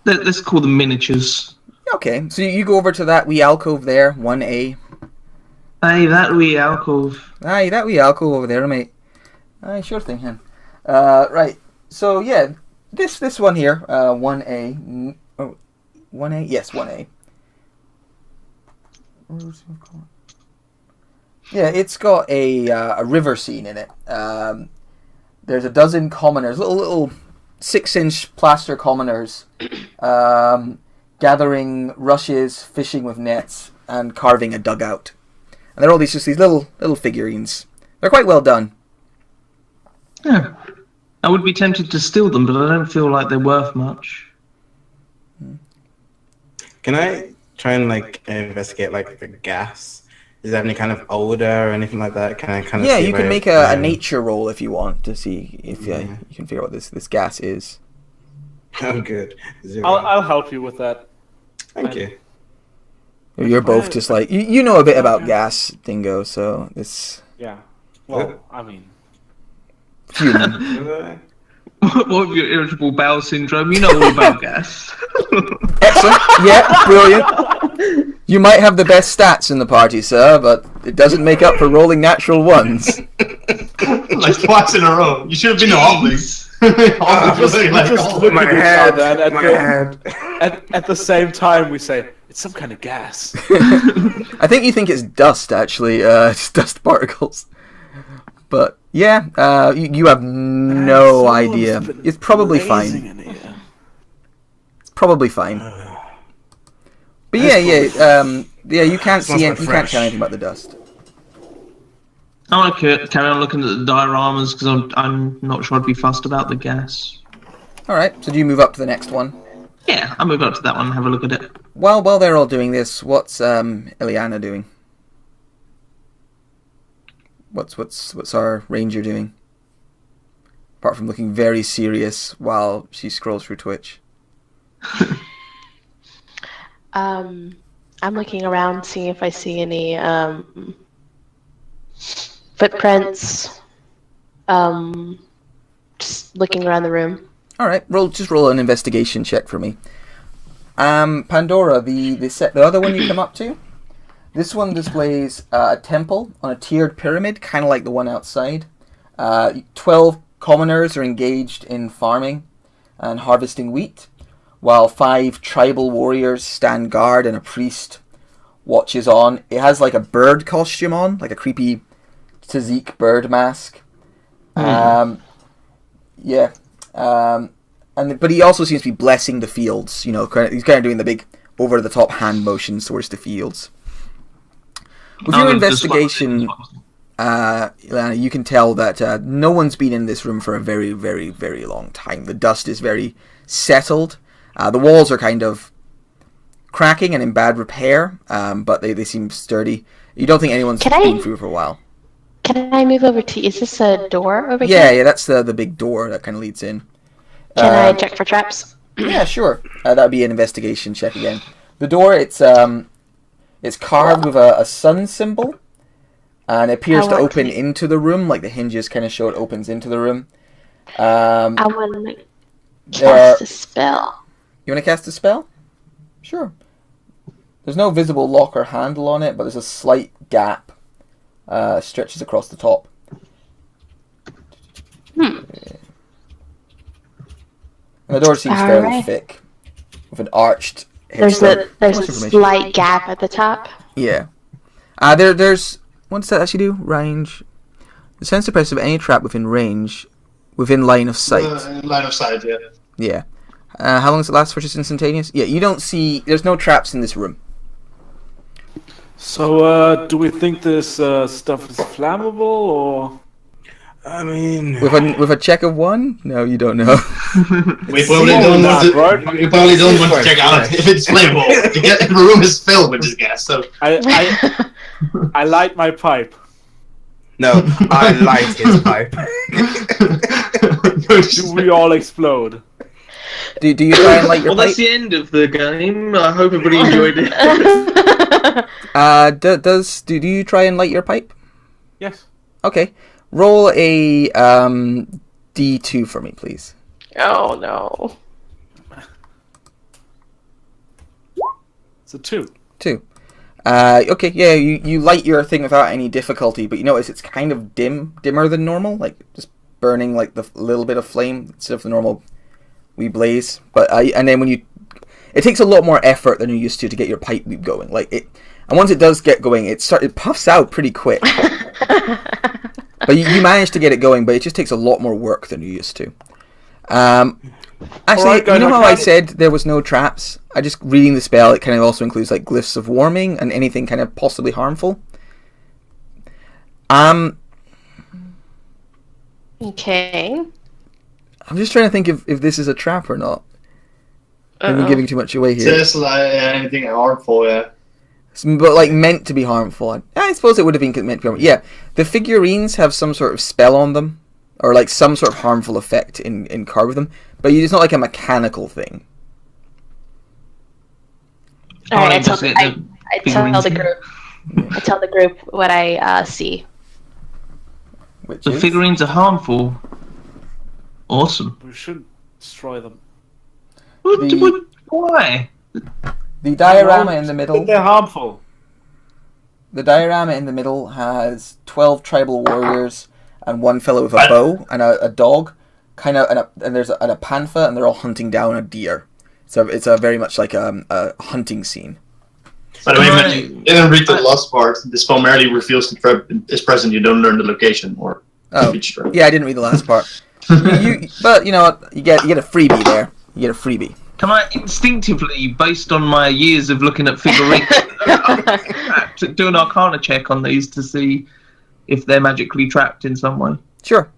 let's call them miniatures. Okay, so you go over to that wee alcove there, 1A. Hey, that wee alcove. Aye, that wee alcove over there, mate. Aye, sure thing, him. Right, so yeah, this one here, 1A. Oh, 1A? Yes, 1A. Yeah, it's got a river scene in it. There's a dozen commoners, little 6-inch plaster commoners, gathering rushes, fishing with nets, and carving a dugout. And they're all these little figurines. They're quite well done. Yeah. I would be tempted to steal them, but I don't feel like they're worth much. Can I try and investigate the gas? Is there any kind of odor or anything like that? Can I kind of? Yeah, you can make a nature roll if you want to see if you can figure out what this gas is. Oh, good. I'll help you with that. Thank you. You're both just like you know a bit about gas, Dingo. So it's yeah. Well, I mean, human. What with your irritable bowel syndrome? You know all about gas. Excellent. Yeah, brilliant. You might have the best stats in the party, sir, but it doesn't make up for rolling natural ones. Like twice in a row. You should have been obvious. My head. At the same time, we say it's some kind of gas. I think you think it's dust, actually. It's dust particles. But yeah, you have no idea. It's probably fine. It's probably fine. But yeah, you can't see you can't tell anything about the dust. I want to carry on looking at the dioramas because I'm not sure I'd be fussed about the gas. All right. So do you move up to the next one? Yeah, I'll move up to that one and have a look at it. While they're all doing this, what's Ileana doing? What's our ranger doing? Apart from looking very serious while she scrolls through Twitch. I'm looking around, seeing if I see any footprints. Just looking around the room. All right, roll an investigation check for me. Pandora, the other one you come up to. This one displays a temple on a tiered pyramid, kind of like the one outside. 12 commoners are engaged in farming and harvesting wheat, while 5 tribal warriors stand guard and a priest watches on. It has like a bird costume on, like a creepy Tzazik bird mask. But he also seems to be blessing the fields. You know, he's kind of doing the big over-the-top hand motions towards the fields. With your investigation, Ilana, you can tell that no one's been in this room for a very, very, very long time. The dust is very settled. The walls are kind of cracking and in bad repair, but they seem sturdy. You don't think anyone's been through for a while. Can I move over to... Is this a door over here? Yeah, that's the big door that kind of leads in. Can I check for traps? Yeah, sure. That would be an investigation check again. The door, it's carved with a sun symbol, and it appears to open into the room, like the hinges kind of show it opens into the room. I want to cast a spell. You want to cast a spell? Sure. There's no visible lock or handle on it, but there's a slight gap stretches across the top. And the door seems fairly thick, with an arched. There's a slight gap at the top. Yeah. There's what does that actually do? Range. Sense suppressed of any trap within range, within line of sight. Line of sight, yeah. Yeah. How long does it last for? Just instantaneous? Yeah, you don't see... There's no traps in this room. So, do we think this stuff is flammable, or...? I mean, With a check of 1? No, you don't know. We probably don't want to check out if it's flammable. If the room is filled with this gas, so... I light my pipe. no, I light his pipe. Do we all explode? Do you try and light your Well, pipe? that's the end of the game. I hope everybody enjoyed it. Do you try and light your pipe? Yes. Okay. Roll a D2 for me, please. Oh no. It's a 2. 2. Okay, yeah, you light your thing without any difficulty, but you notice it's kind of dimmer than normal, like just burning like the little bit of flame instead of the normal wee blaze. But and then it takes a lot more effort than you're used to get your pipe weep going. Like it, and once it does get going, it puffs out pretty quick. But you manage to get it going, but it just takes a lot more work than you're used to. Actually, Alright, guys, you know how I said there was no traps? I just reading the spell, it kind of also includes like glyphs of warming and anything kind of possibly harmful. Okay. I'm just trying to think if this is a trap or not. I'm giving too much away here. Says like anything harmful, yeah. But like meant to be harmful. I suppose it would have been meant to be harmful. Yeah, the figurines have some sort of spell on them, or like some sort of harmful effect in carved with them. But it's not like a mechanical thing. Alright, I tell the group. I tell the group what I see. Which The is? figurines are harmful. Awesome. We should destroy them. Why? The diorama in the middle. They're harmful. The diorama in the middle has 12 tribal warriors and one fellow with a bow and a dog, and there's a panther, and they're all hunting down a deer. So it's a very much like a hunting scene. By the way, man, you didn't read the last part. The spell merely reveals the trap is present. You don't learn the location or each trap. Yeah, I didn't read the last part. But you know what? You get a freebie there. You get a freebie. Can I instinctively, based on my years of looking at figurines, do an Arcana check on these to see if they're magically trapped in some way? Sure.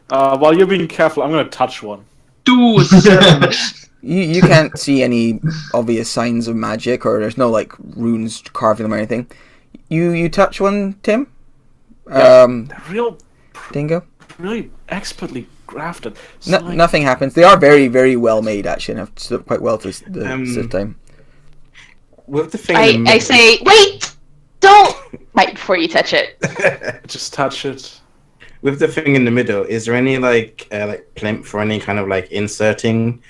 While you're being careful, I'm going to touch one. Do a 7. You can't see any obvious signs of magic, or there's no like runes carving them or anything. You touch one, Tim? Yeah, they're real, Dingo? really expertly grafted. Nothing happens. They are very, very well made, actually, and have stood up quite well to the time. With the thing I say, wait! Don't! Right before you touch it. Just touch it. With the thing in the middle, is there any like plinth for any kind of like inserting?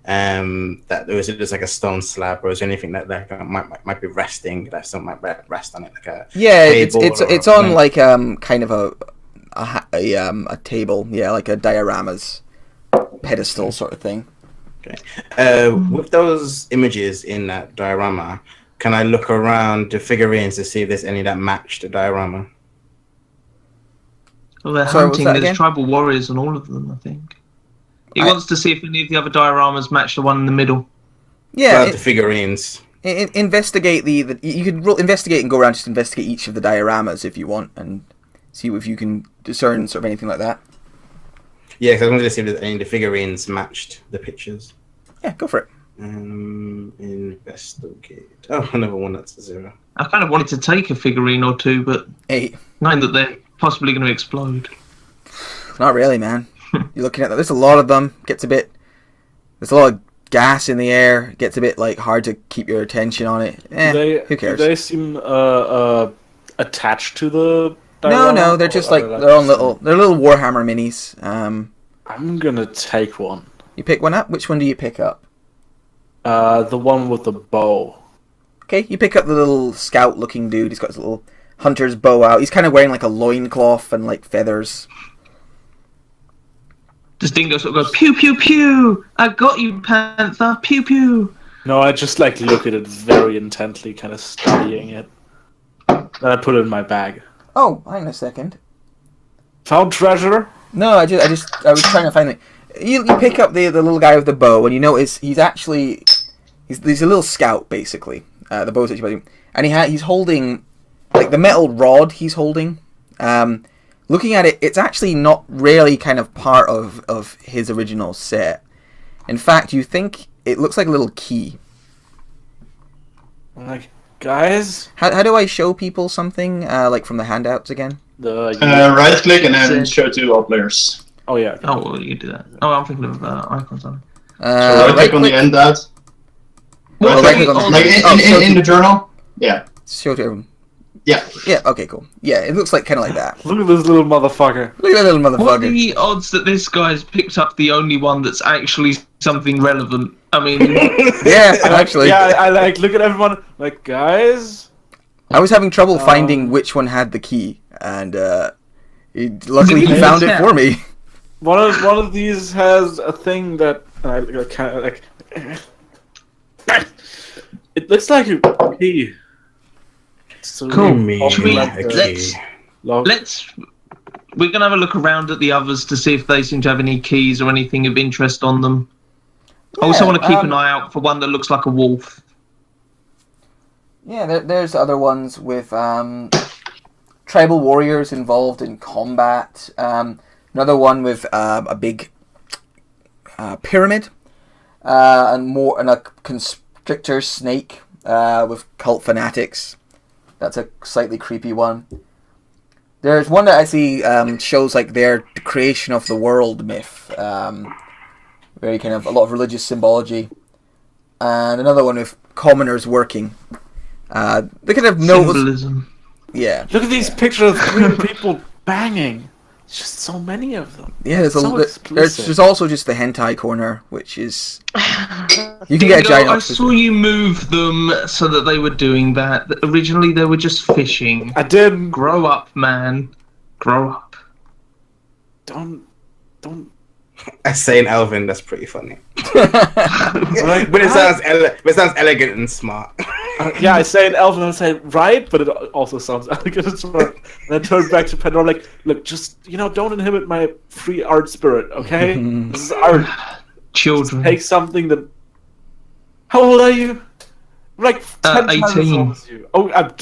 That or is it just like a stone slab, or is there anything that might be resting that someone might rest on it, like a it's on like kind of a table, yeah, like a dioramas pedestal sort of thing. Okay. With those images in that diorama, can I look around the figurines to see if there's any that match the diorama? Well, they're Sorry, hunting. what's that There's again? tribal warriors on all of them, I think. He wants to see if any of the other dioramas match the one in the middle. Yeah, the figurines. Investigate you could investigate and go around, just investigate each of the dioramas if you want, and see if you can discern sort of anything like that. Yeah, because I wanted to see if any of the figurines matched the pictures. Yeah, go for it. Investigate. Oh, another one that's a 0. I kind of wanted to take a figurine or two, but 8. knowing that they're possibly going to explode. Not really, man. You're looking at that. There's a lot of them. There's a lot of gas in the air. It gets a bit like hard to keep your attention on it. Who cares? Do they seem attached to the diorama? No, they're just like they're little Warhammer minis. I'm gonna take one. You pick one up. Which one do you pick up? The one with the bow. Okay, you pick up the little scout-looking dude. He's got his little hunter's bow out. He's kind of wearing like a loincloth and like feathers. Does Dingo sort of go, pew, pew, pew! I got you, Panther! Pew, pew! No, I just like look at it very intently, kind of studying it. Then I put it in my bag. Oh, hang on a second. Found treasure? No, I was trying to find it. You pick up the little guy with the bow, and you notice he's a little scout basically. The bow's actually, and he's holding like the metal rod he's holding. Looking at it, it's actually not really kind of part of his original set. In fact, you think it looks like a little key. I'm like, guys? How do I show people something, like from the handouts again? Right click and then show to all players. Oh, yeah. Oh, well, you do that. Oh, I'm thinking of icons on. So right click on the end dot. Well, Right click on like in the journal. Yeah. Show to everyone. Yeah. Yeah. Okay. Cool. Yeah, it looks like kind of like that. Look at this little motherfucker. Look at that little motherfucker. What are the odds that this guy's picked up the only one that's actually something relevant? I mean, Yeah, actually. Yeah, I like look at everyone like, guys. I was having trouble finding which one had the key, and luckily he found it for me. One of these has a thing that I kind of like. It looks like a key. So cool. We're gonna have a look around at the others to see if they seem to have any keys or anything of interest on them. I also want to keep an eye out for one that looks like a wolf. Yeah, there's other ones with tribal warriors involved in combat. Another one with a big pyramid, and a constrictor snake with cult fanatics. That's a slightly creepy one. There's one that I see shows like their creation of the world myth, very kind of a lot of religious symbology, and another one with commoners working. They kind of know symbolism. Yeah. Look at these pictures of three people banging. It's just so many of them. Yeah, there's also just the hentai corner, which is you can Dingo, get a giant. I saw you move them so that they were doing that. Originally, they were just fishing. I didn't. Grow up, man. Grow up. Don't. I say in Elven, that's pretty funny. But it sounds elegant and smart. Yeah, I say in Elven, I say right, but it also sounds elegant and smart. And I turn back to Pandora, like, look, just don't inhibit my free art spirit, okay? This is art. Children. Take something that. How old are you? Like 10 times as 18. old as you. Oh, I'm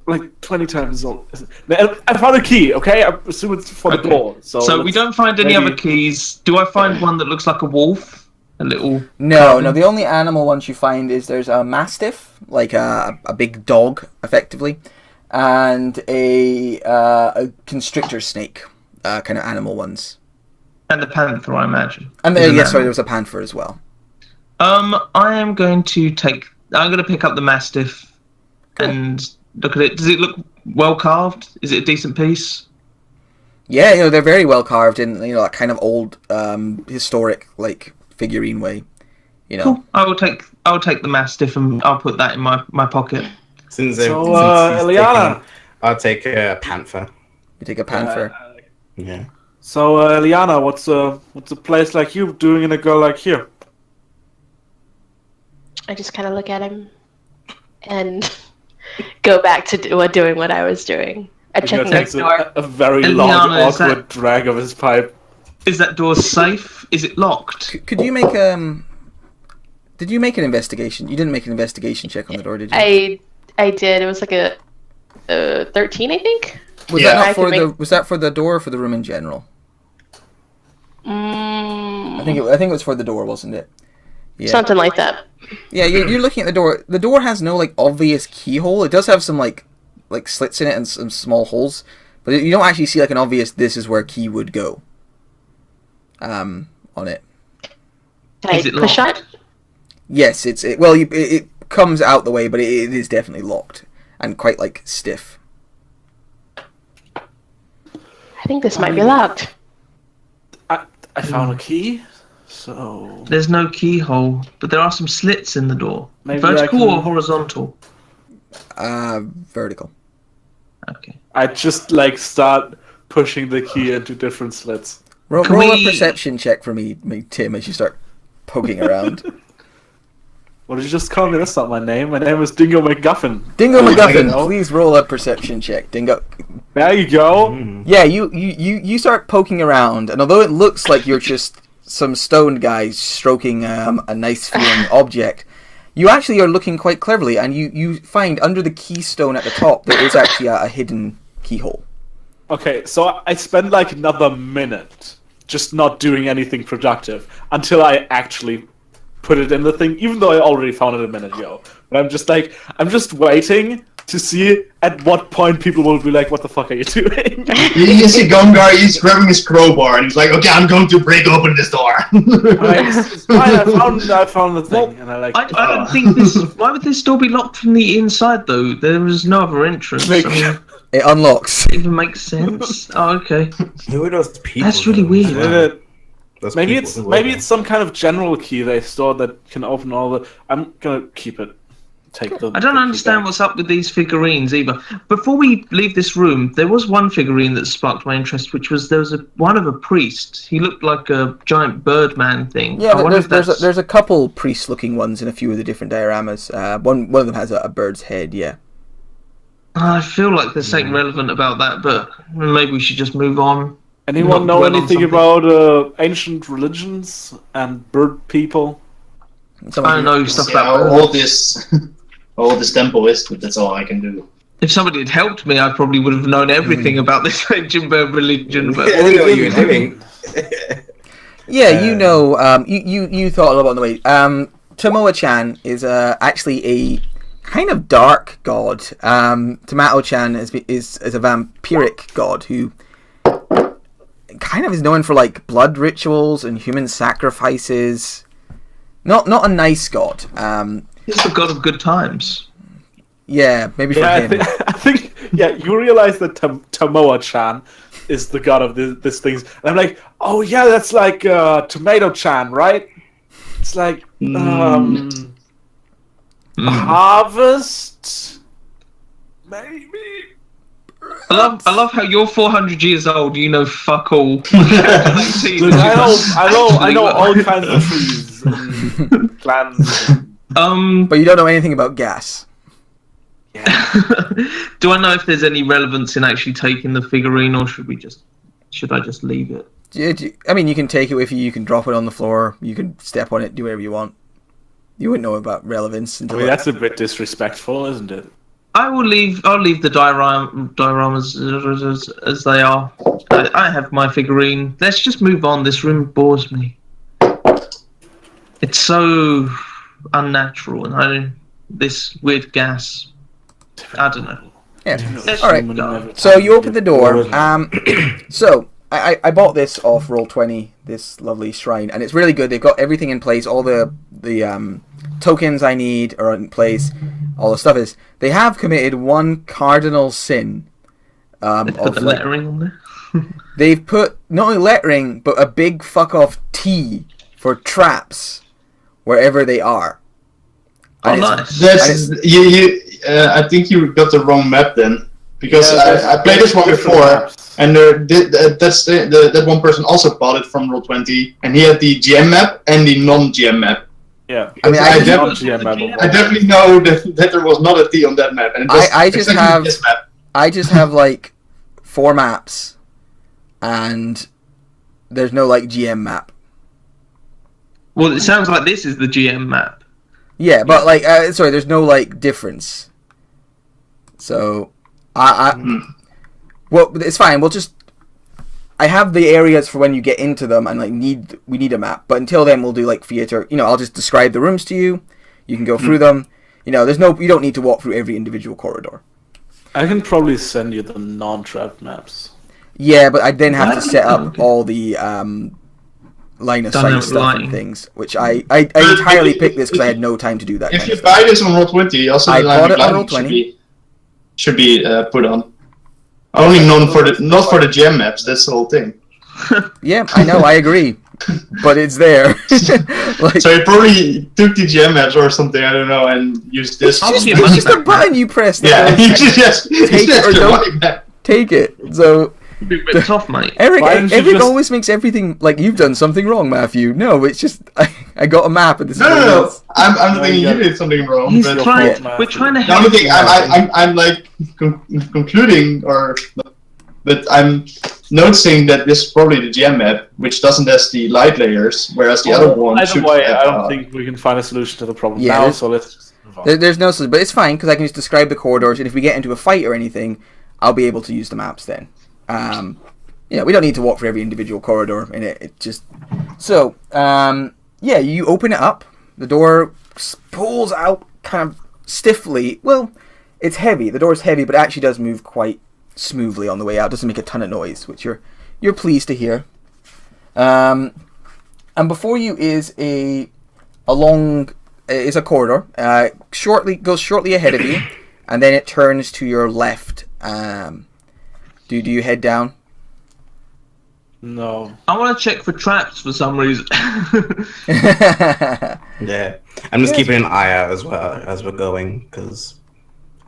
like 20 times as old. I found a key, okay? I assume it's for the door. So we don't find any other keys. Do I find one that looks like a wolf? A little. No. The only animal ones you find is there's a mastiff, like a big dog, effectively, and a constrictor snake, kind of animal ones. And the panther, I imagine. And there was a panther as well. I am going to I'm going to pick up the mastiff and look at it. Does it look well carved? Is it a decent piece? Yeah, they're very well carved in that kind of old, historic like figurine way. Cool. I will take the mastiff and I'll put that in my pocket. Since Eliana, I'll take a panther. You take a panther. Yeah. So Eliana, what's a place like you doing in a girl like here? I just kind of look at him and go back to doing what I was doing. I check next door. A very long, awkward drag of his pipe. Is that door safe? Is it locked? Could you make Did you make an investigation? You didn't make an investigation check on the door, did you? I did. It was like a 13, I think. Was that for the door or for the room in general? I think it was for the door, wasn't it? Yeah. Something like that. Yeah, you're looking at the door. The door has no obvious keyhole. It does have some like slits in it and some small holes, but you don't actually see an obvious this is where key would go. On it. Can I push on it? Yes, it comes out the way, but it is definitely locked and quite stiff. I think this might be locked. I found a key, so... There's no keyhole, but there are some slits in the door. Maybe vertical or horizontal? Vertical. Okay. I just start pushing the key into different slits. Roll a perception check for me, Tim, as you start poking around. What did you just call me? That's not my name. My name is Dingo McGuffin. Dingo McGuffin, please roll a perception check. Dingo, There you go. Yeah, you start poking around, and although it looks like you're just some stoned guy stroking a nice feeling object, you actually are looking quite cleverly, and you find under the keystone at the top there is actually a hidden keyhole. Okay, so I spend like another minute just not doing anything productive until I actually put it in the thing, even though I already found it a minute ago. But I'm just waiting to see at what point people will be like, what the fuck are you doing? You see Gungar, he's grabbing his crowbar, and he's like, okay, I'm going to break open this door. I found the thing, and I don't think this... Why would this door be locked from the inside, though? There is no other entrance. Like- I mean, It unlocks. it even makes sense. Oh, okay. Who are those people? That's really weird. Those Maybe people it's who were maybe there. it's some kind of general key they stored that can open all the. I'm gonna keep it. Take the. I don't understand what's up with these figurines either. Before we leave this room, there was one figurine that sparked my interest, which was there was one of a priest. He looked like a giant Birdman thing. Yeah, I wonder if that's- there's a couple priest-looking ones in a few of the different dioramas. One of them has a bird's head. Yeah. I feel like there's something relevant about that, but maybe we should just move on. Anyone Not know dwell on anything something. about ancient religions and bird people? Someone I don't who- know stuff Yeah, about all birds. this temple is, but that's all I can do. If somebody had helped me, I probably would have known everything about this ancient bird religion. I But didn't know what you were doing. Yeah, you know, you thought a lot on the way. Tamoachan is actually a kind of dark god. Tamoachan is a vampiric god who kind of is known for like blood rituals and human sacrifices. Not a nice god. he's the god of good times. Yeah, maybe for Yeah, him. I think. Yeah, you realize that Tamoachan is the god of this things, and I'm like, oh yeah, that's like Tomato-chan, right? It's like harvest, maybe. I love how you're 400 years old. You know, fuck all. Look, I know all kinds of trees and plants. But you don't know anything about gas. Do I know if there's any relevance in actually taking the figurine, or should I just leave it? I mean, you can take it with you. You can drop it on the floor. You can step on it. Do whatever you want. You wouldn't know about relevance I until mean, that's a bit disrespectful, isn't it? I'll leave the dioramas as they are. I have my figurine. Let's just move on. This room bores me. It's so unnatural, and this weird gas. I don't know. Yeah. Let's All right. go. So you open the door. So I bought this off Roll20, this lovely shrine, and it's really good. They've got everything in place. All the tokens I need are in place. All the stuff is. They have committed one cardinal sin. Let's put the lettering on there. They've put not only lettering, but a big fuck off T for traps wherever they are. Oh, And it's- nice. That's you. I think you got the wrong map then, because Yeah, I played this one different before, maps. and that one person also bought it from Roll20, and he had the GM map and the non-GM map. Yeah. I mean, I definitely know that there was not a T on that map, and it was I just exactly have- this map. I just have like 4 maps, and there's no like GM map. Well, it sounds like this is the GM map. Yeah, but like, sorry, there's no like difference. So, well, it's fine. We'll just. I have the areas for when you get into them, and like we need a map. But until then, we'll do like theater. I'll just describe the rooms to you. You can go through them. You don't need to walk through every individual corridor. I can probably send you the non-trap maps. Yeah, but I then have to set up all the line of sight Dynamic stuff lighting. and things, which I entirely picked this because I had no time to do that. If kind you of stuff. buy this on Roll20, also I the bought dynamic it on lighting Roll20. should be put on. Only not for the GM maps. That's the whole thing. Yeah, I know, I agree, but it's there. Like, So you probably took the GM maps or something, I don't know, and used this. I'll give it's money just a back, button you press. that Yeah, goes, you just Take it or the don't. money back. take it. So Be ripped off, mate. Eric, Why don't you Eric just- always makes everything like you've done something wrong, Matthew. No, it's just I got a map and this is what it No. is. I'm not No, thinking you you got- did something wrong. He's But trying. fault, We're trying to the only help. thing I'm like concluding or But I'm noticing that this is probably the GM map, which doesn't have the light layers, whereas the other one Either should way, have. I don't think we can find a solution to the problem Yeah, now, there's- so let's just move on. There's no solution, but it's fine because I can just describe the corridors, and if we get into a fight or anything, I'll be able to use the maps then. We don't need to walk for every individual corridor in it. It just you open it up. The door pulls out kind of stiffly. Well, it's heavy. The door's heavy, but it actually does move quite smoothly on the way out. It doesn't make a ton of noise, which you're pleased to hear. And before you is a corridor. Goes shortly ahead of you, and then it turns to your left. Do you head down? No. I want to check for traps for some reason. Yeah, I'm just keeping an eye out as well as we're going because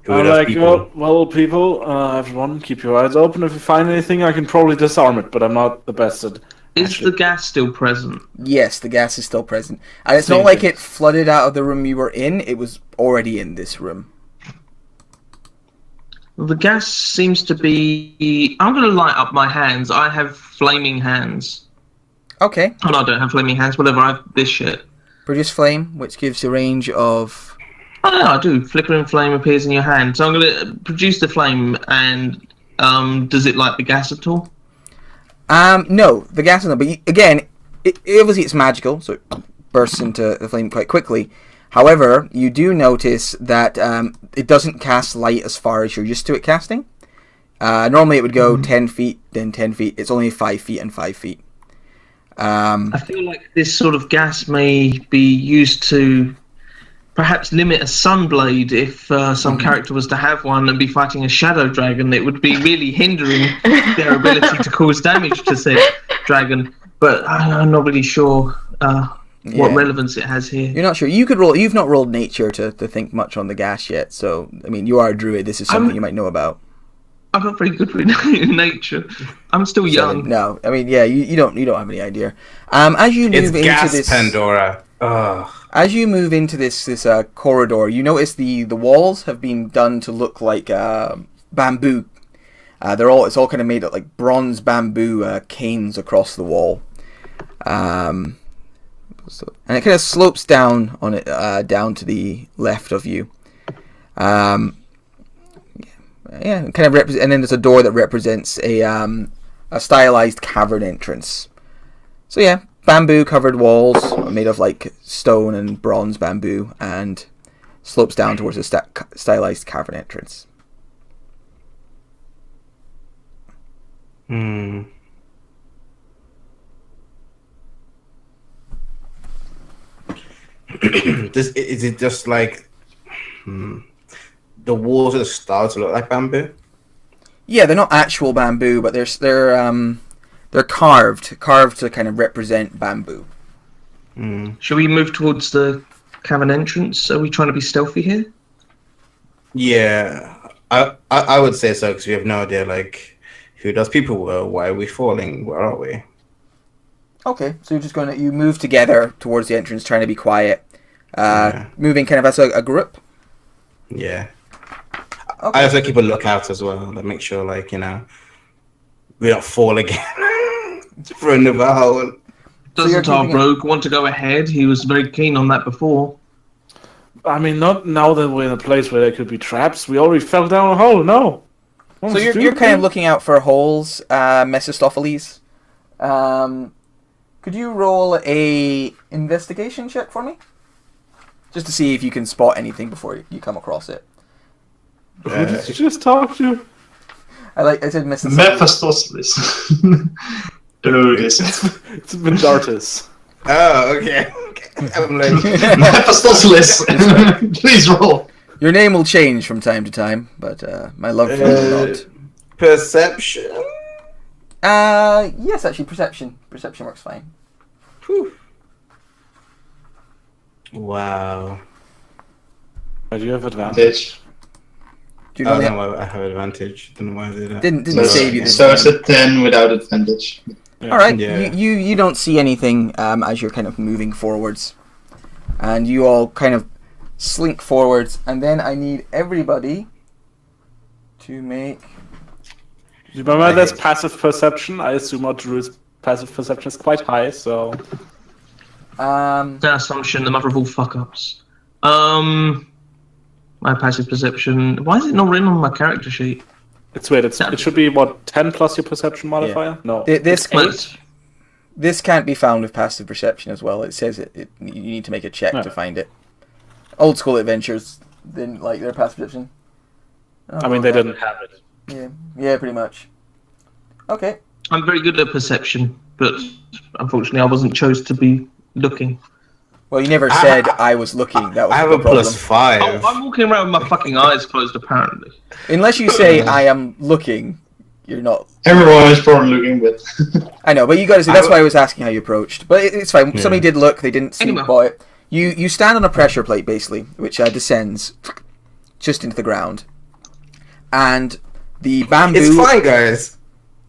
I'm like, people, everyone, keep your eyes open. If you find anything, I can probably disarm it, but I'm not the best at. Is the gas still present? Yes, the gas is still present, and it's not like it flooded out of the room you were in. It was already in this room. Well, the gas seems to be... I'm going to light up my hands. I have flaming hands. Okay. Oh, no, I don't have flaming hands. Whatever, I have this shit. Produce flame, which gives a range of... Oh, yeah, I do. Flickering flame appears in your hand. So I'm going to produce the flame, and does it light the gas at all? No, the gas is not. But again, obviously it's magical, so it bursts into the flame quite quickly. However, you do notice that it doesn't cast light as far as you're used to it casting. Normally it would go 10 feet, then 10 feet. It's only 5 feet and 5 feet. I feel like this sort of gas may be used to perhaps limit a sunblade if some character was to have one and be fighting a shadow dragon. It would be really hindering their ability to cause damage to said dragon. But I'm not really sure what relevance it has here. You're not sure. You could roll. You've not rolled nature to think much on the gas yet. So I mean, you are a druid. This is something you might know about. I'm not very good with nature. I'm still young. No, I mean, yeah, you don't have any idea. As you move into gas, this Pandora. Ugh. As you move into this corridor, you notice the walls have been done to look like bamboo. It's all kind of made of like bronze bamboo canes across the wall. And it kind of slopes down on it down to the left of you. Kind of and then there's a door that represents a stylized cavern entrance. So yeah, bamboo covered walls made of like stone and bronze bamboo, and slopes down towards a stylized cavern entrance. Is it just like the walls of the stars look like bamboo? Yeah, they're not actual bamboo, but they're carved to kind of represent bamboo. Shall we move towards the cavern entrance? Are we trying to be stealthy here? Yeah, I would say so because we have no idea like who those people were. Why are we falling? Where are we? Okay, so you're just you move together towards the entrance, trying to be quiet, moving kind of as a group. Yeah. Okay. I also keep a lookout as well to make sure, like, we don't fall again for another hole. Doesn't our rogue want to go ahead? He was very keen on that before. I mean, not now that we're in a place where there could be traps. We already fell down a hole. No. So you're kind of looking out for holes, Mephistopheles. Could you roll a investigation check for me? Just to see if you can spot anything before you come across it. Who did you just talk to? I said Mephistopheles. Don't know who it is. It's Mendartis. Oh, okay. I'm like... Mephistopheles. Please roll. Your name will change from time to time, but my love for you will not. Perception? Yes, actually, perception. Perception works fine. Whew. Wow. Do you have advantage? Do you know no, I have advantage. Don't know why I did that. Didn't save you this So time. it's a 10 without advantage. Yeah. All right, Yeah. you don't see anything as you're kind of moving forwards, and you all kind of slink forwards, and then I need everybody to make Remember, there's passive perception. I assume our druid's passive perception is quite high, so... That assumption, the mother of all fuck-ups. My passive perception... Why is it not written on my character sheet? It's weird. It should be, what, 10 plus your perception modifier? Yeah. No. This can't be found with passive perception as well. It says you need to make a check to find it. Old school adventures didn't like their passive perception. I mean, they didn't have it. Yeah, pretty much. Okay. I'm very good at perception, but unfortunately I wasn't chose to be looking. Well, you never said I was looking. That was I have the a problem. +5. Oh, I'm walking around with my fucking eyes closed, apparently. Unless you say I am looking, you're not. Everyone is probably looking, but I know, but you got to say that's why I was asking how you approached. But it's fine. Somebody did look. They didn't see it. You stand on a pressure plate basically, which descends just into the ground, and the bamboo. It's fine, guys.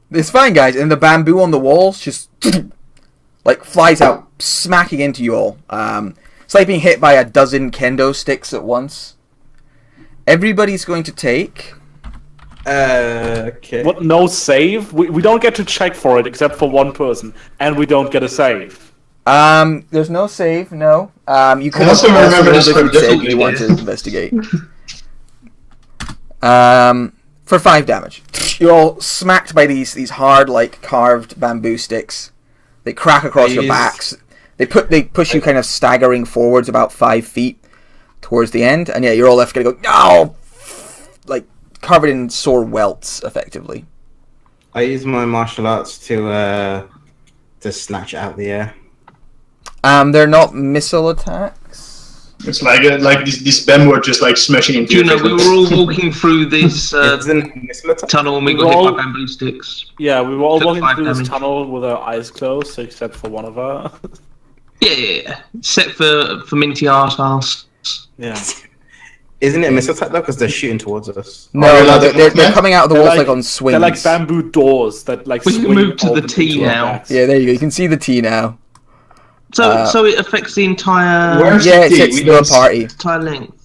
It's fine, guys. And the bamboo on the walls just like flies out, smacking into you all. It's like being hit by a dozen kendo sticks at once. Everybody's going to take. Okay. What? No save? We don't get to check for it except for one person, and we don't get a save. There's no save. No. You can also remember this if you said differently. you want to investigate. For 5 damage. You're all smacked by these hard, like carved bamboo sticks. They crack across your backs. They push you kind of staggering forwards about 5 feet towards the end, and you're all left gonna go no, like covered in sore welts, effectively. I use my martial arts to snatch it out of the air. They're not missile attacks. it's like this bamboo are just like smashing into You know, your we were all walking through this tunnel and we got hit all- by bamboo sticks. Yeah, we were all Took walking 5 through this damage. tunnle with our eyes closed, except for one of our... Yeah. Set for minty arse. Yeah. Isn't it a missile attack though? Because they're shooting towards us. No, they're coming out of the walls like on swings. They're like bamboo doors that like We can swing move to the open T into our now. backs. Yeah, there you go. You can see the T now. So it affects the entire Where's Yeah, the T? it's We the don't- party. length.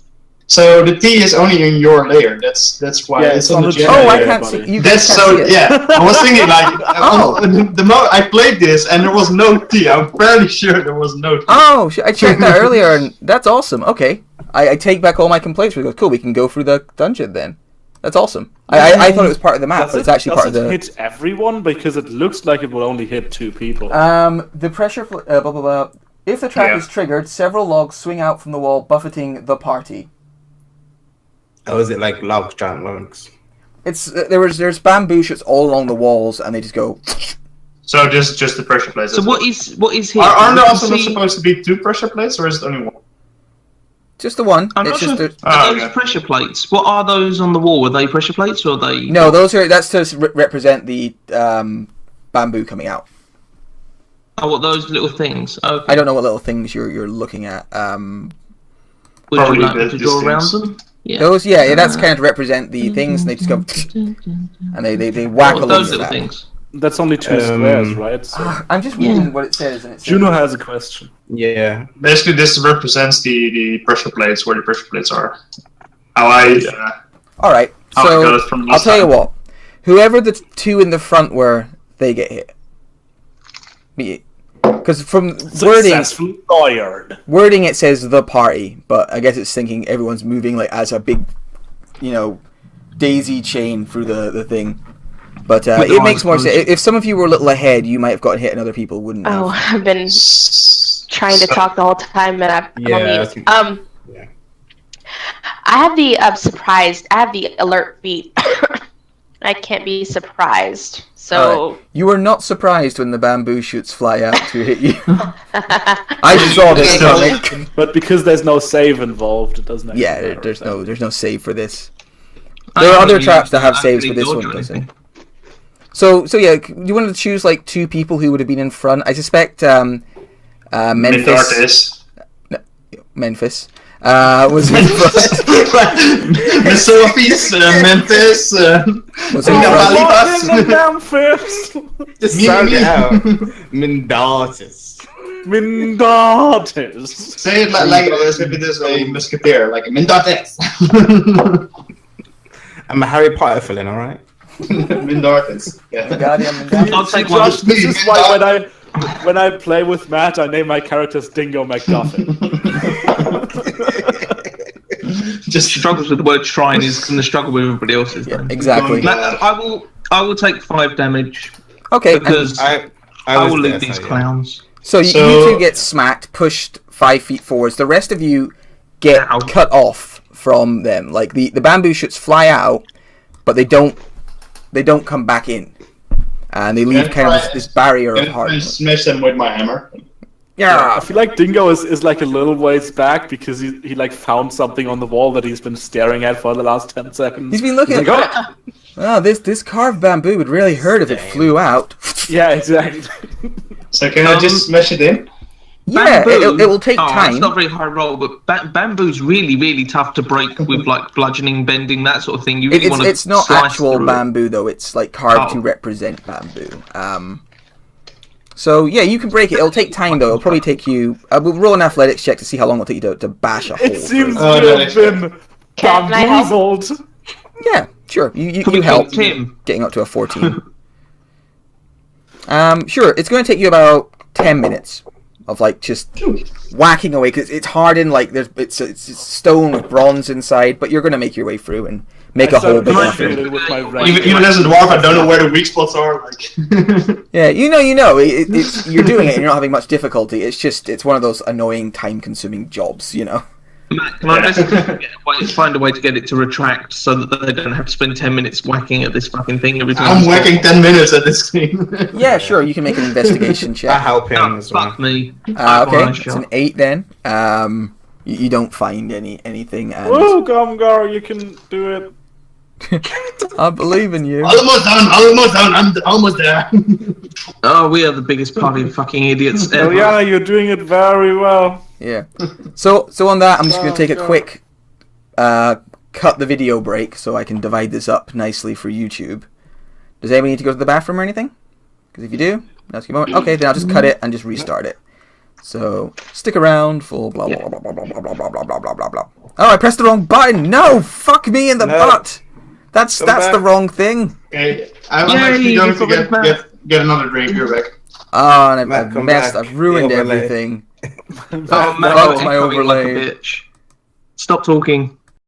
So the T is only in your layer. That's why Yeah, it's it's on the on the general. Oh, I Yeah, can't buddy. see. You guys That's can't so see it. yeah. I was thinking like the moment I played this and there was no T. I'm fairly sure there was no T. Oh, I checked that earlier, and that's awesome. Okay, I take back all my complaints. We go, cool. We can go through the dungeon then. That's awesome. I thought it was part of the map, but it's actually part of Does the. it hit everyone? Because it looks like it will only hit 2 people. The pressure. Blah blah blah. If the trap Yeah. is triggered, several logs swing out from the wall, buffeting the party. Oh, is it like logs, giant logs? It's there's bamboo shoots all along the walls, and they just go. So just the pressure plates. So what is here? Aren't there We can also not see- supposed to be 2 pressure plates, or is it only 1? Just the one. I'm It's not just sure. the- Are those okay. pressure plates? What are those on the wall? Are they pressure plates or are they? No, that's to represent the bamboo coming out. Oh, what those little things? Okay. I don't know what little things you're looking at. Would you Probably like me to these draw around things. them? Yeah. Those, yeah, that's kind of to represent the things, and they just go, and they whack What are along those your little back. things? That's only 2 squares, right? So I'm just reading what it says, and it says. Juno has a question. Yeah. Basically, this represents the pressure plates, where the pressure plates are. How I All right, how I got so it from I'll last tell you time. what. Whoever the 2 in the front were, they get hit. Because from Successfully fired. it says the party, but I guess it's thinking everyone's moving like as a big, daisy chain through the thing. But With it the makes more eyes sense. closed. If some of you were a little ahead, you might have gotten hit, and other people wouldn't have. Oh, I've been trying to talk the whole time, and I'm Yeah, on mute. yeah. I have the surprised. I have the alert feat. I can't be surprised. So You were not surprised when the bamboo shoots fly out to hit you. I saw this coming. But because there's no save involved, it doesn't actually Yeah, matter. there's no save for this. There are other traps that have saves, but this one doesn't. So yeah, you wanted to choose like 2 people who would have been in front. I suspect Memphis. Memphis. Was in front. Mesopis, Memphis. Was in front. Memphis! Just Me, sound me. it out. Mindatis. Mindatis! Say it like as if it is a musketeer, like a Mendates. I'm a Harry Potter villain, alright? Windarkins. Yeah. I'll take one. Josh, this is why when I play with Matt, I name my characters Dingo McDuffin. Just Struggles with the word shrine is going to struggle with everybody else's. Yeah, exactly. I will take 5 damage Okay. because I I was will there, leave these so, yeah. clowns. So you two get smacked, pushed 5 feet forwards. The rest of you get Ow. cut off from them. Like the bamboo shoots fly out, but they don't come back in, and they leave kind of this barrier of I hardness. smash them with my hammer. I feel like Dingo is like a little ways back because he like found something on the wall that he's been staring at for the last 10 seconds. He's been looking He's at. like, Oh, this carved bamboo would really hurt if it flew out. yeah, exactly. So can I just smash it in? Yeah, Bamboo. it will take time. It's not a very high roll, but bamboo's really, really tough to break with like bludgeoning, bending, that sort of thing. You really want to. It's not slice actual through it. bamboo though. It's like carved to represent bamboo. So yeah, you can break it. It'll take time though. It'll probably take you. We'll roll an athletics check to see how long it'll take you to bash a hole. It seems through. to have been Can I help? bamboozled. Yeah, sure. You we help. help him? Getting up to a 14. Sure. It's going to take you about 10 minutes of like just whacking away because it's hardened. Like it's stone with bronze inside, but you're going to make your way through and make a hole big enough. With my Even as a dwarf, I don't know where the weak spots are. Like. Yeah, you know. It's you're doing it. And you're not having much difficulty. It's one of those annoying, time-consuming jobs. You know. Matt, can I basically find a way to get it to retract so that they don't have to spend 10 minutes whacking at this fucking thing every time? I'm whacking 10 minutes at this thing. Yeah, sure. You can make an investigation I check. help him Oh, as well. fuck me. Okay, it's an 8 then. You don't find anything. And Woo, Gumgar, you can do it. I believe in you. Almost done, I'm almost there. Oh, we are the biggest party of fucking idiots ever. Eliana, you're doing it very well. Yeah. So on that, I'm just going to take a quick cut the video break so I can divide this up nicely for YouTube. Does anybody need to go to the bathroom or anything? Because if you do, that's your moment. Okay, then I'll just cut it and just restart it. So stick around for blah blah blah blah blah blah blah blah blah blah blah blah. Oh, I pressed the wrong button. No, fuck me in the butt. That's the wrong thing. Okay, I'm actually going to get another drink. You're back. Oh, and Matt, I've come messed. back. I've ruined The overlay. everything. Oh, Matt, Oh, you're my echoing like a overlay. bitch. Stop talking.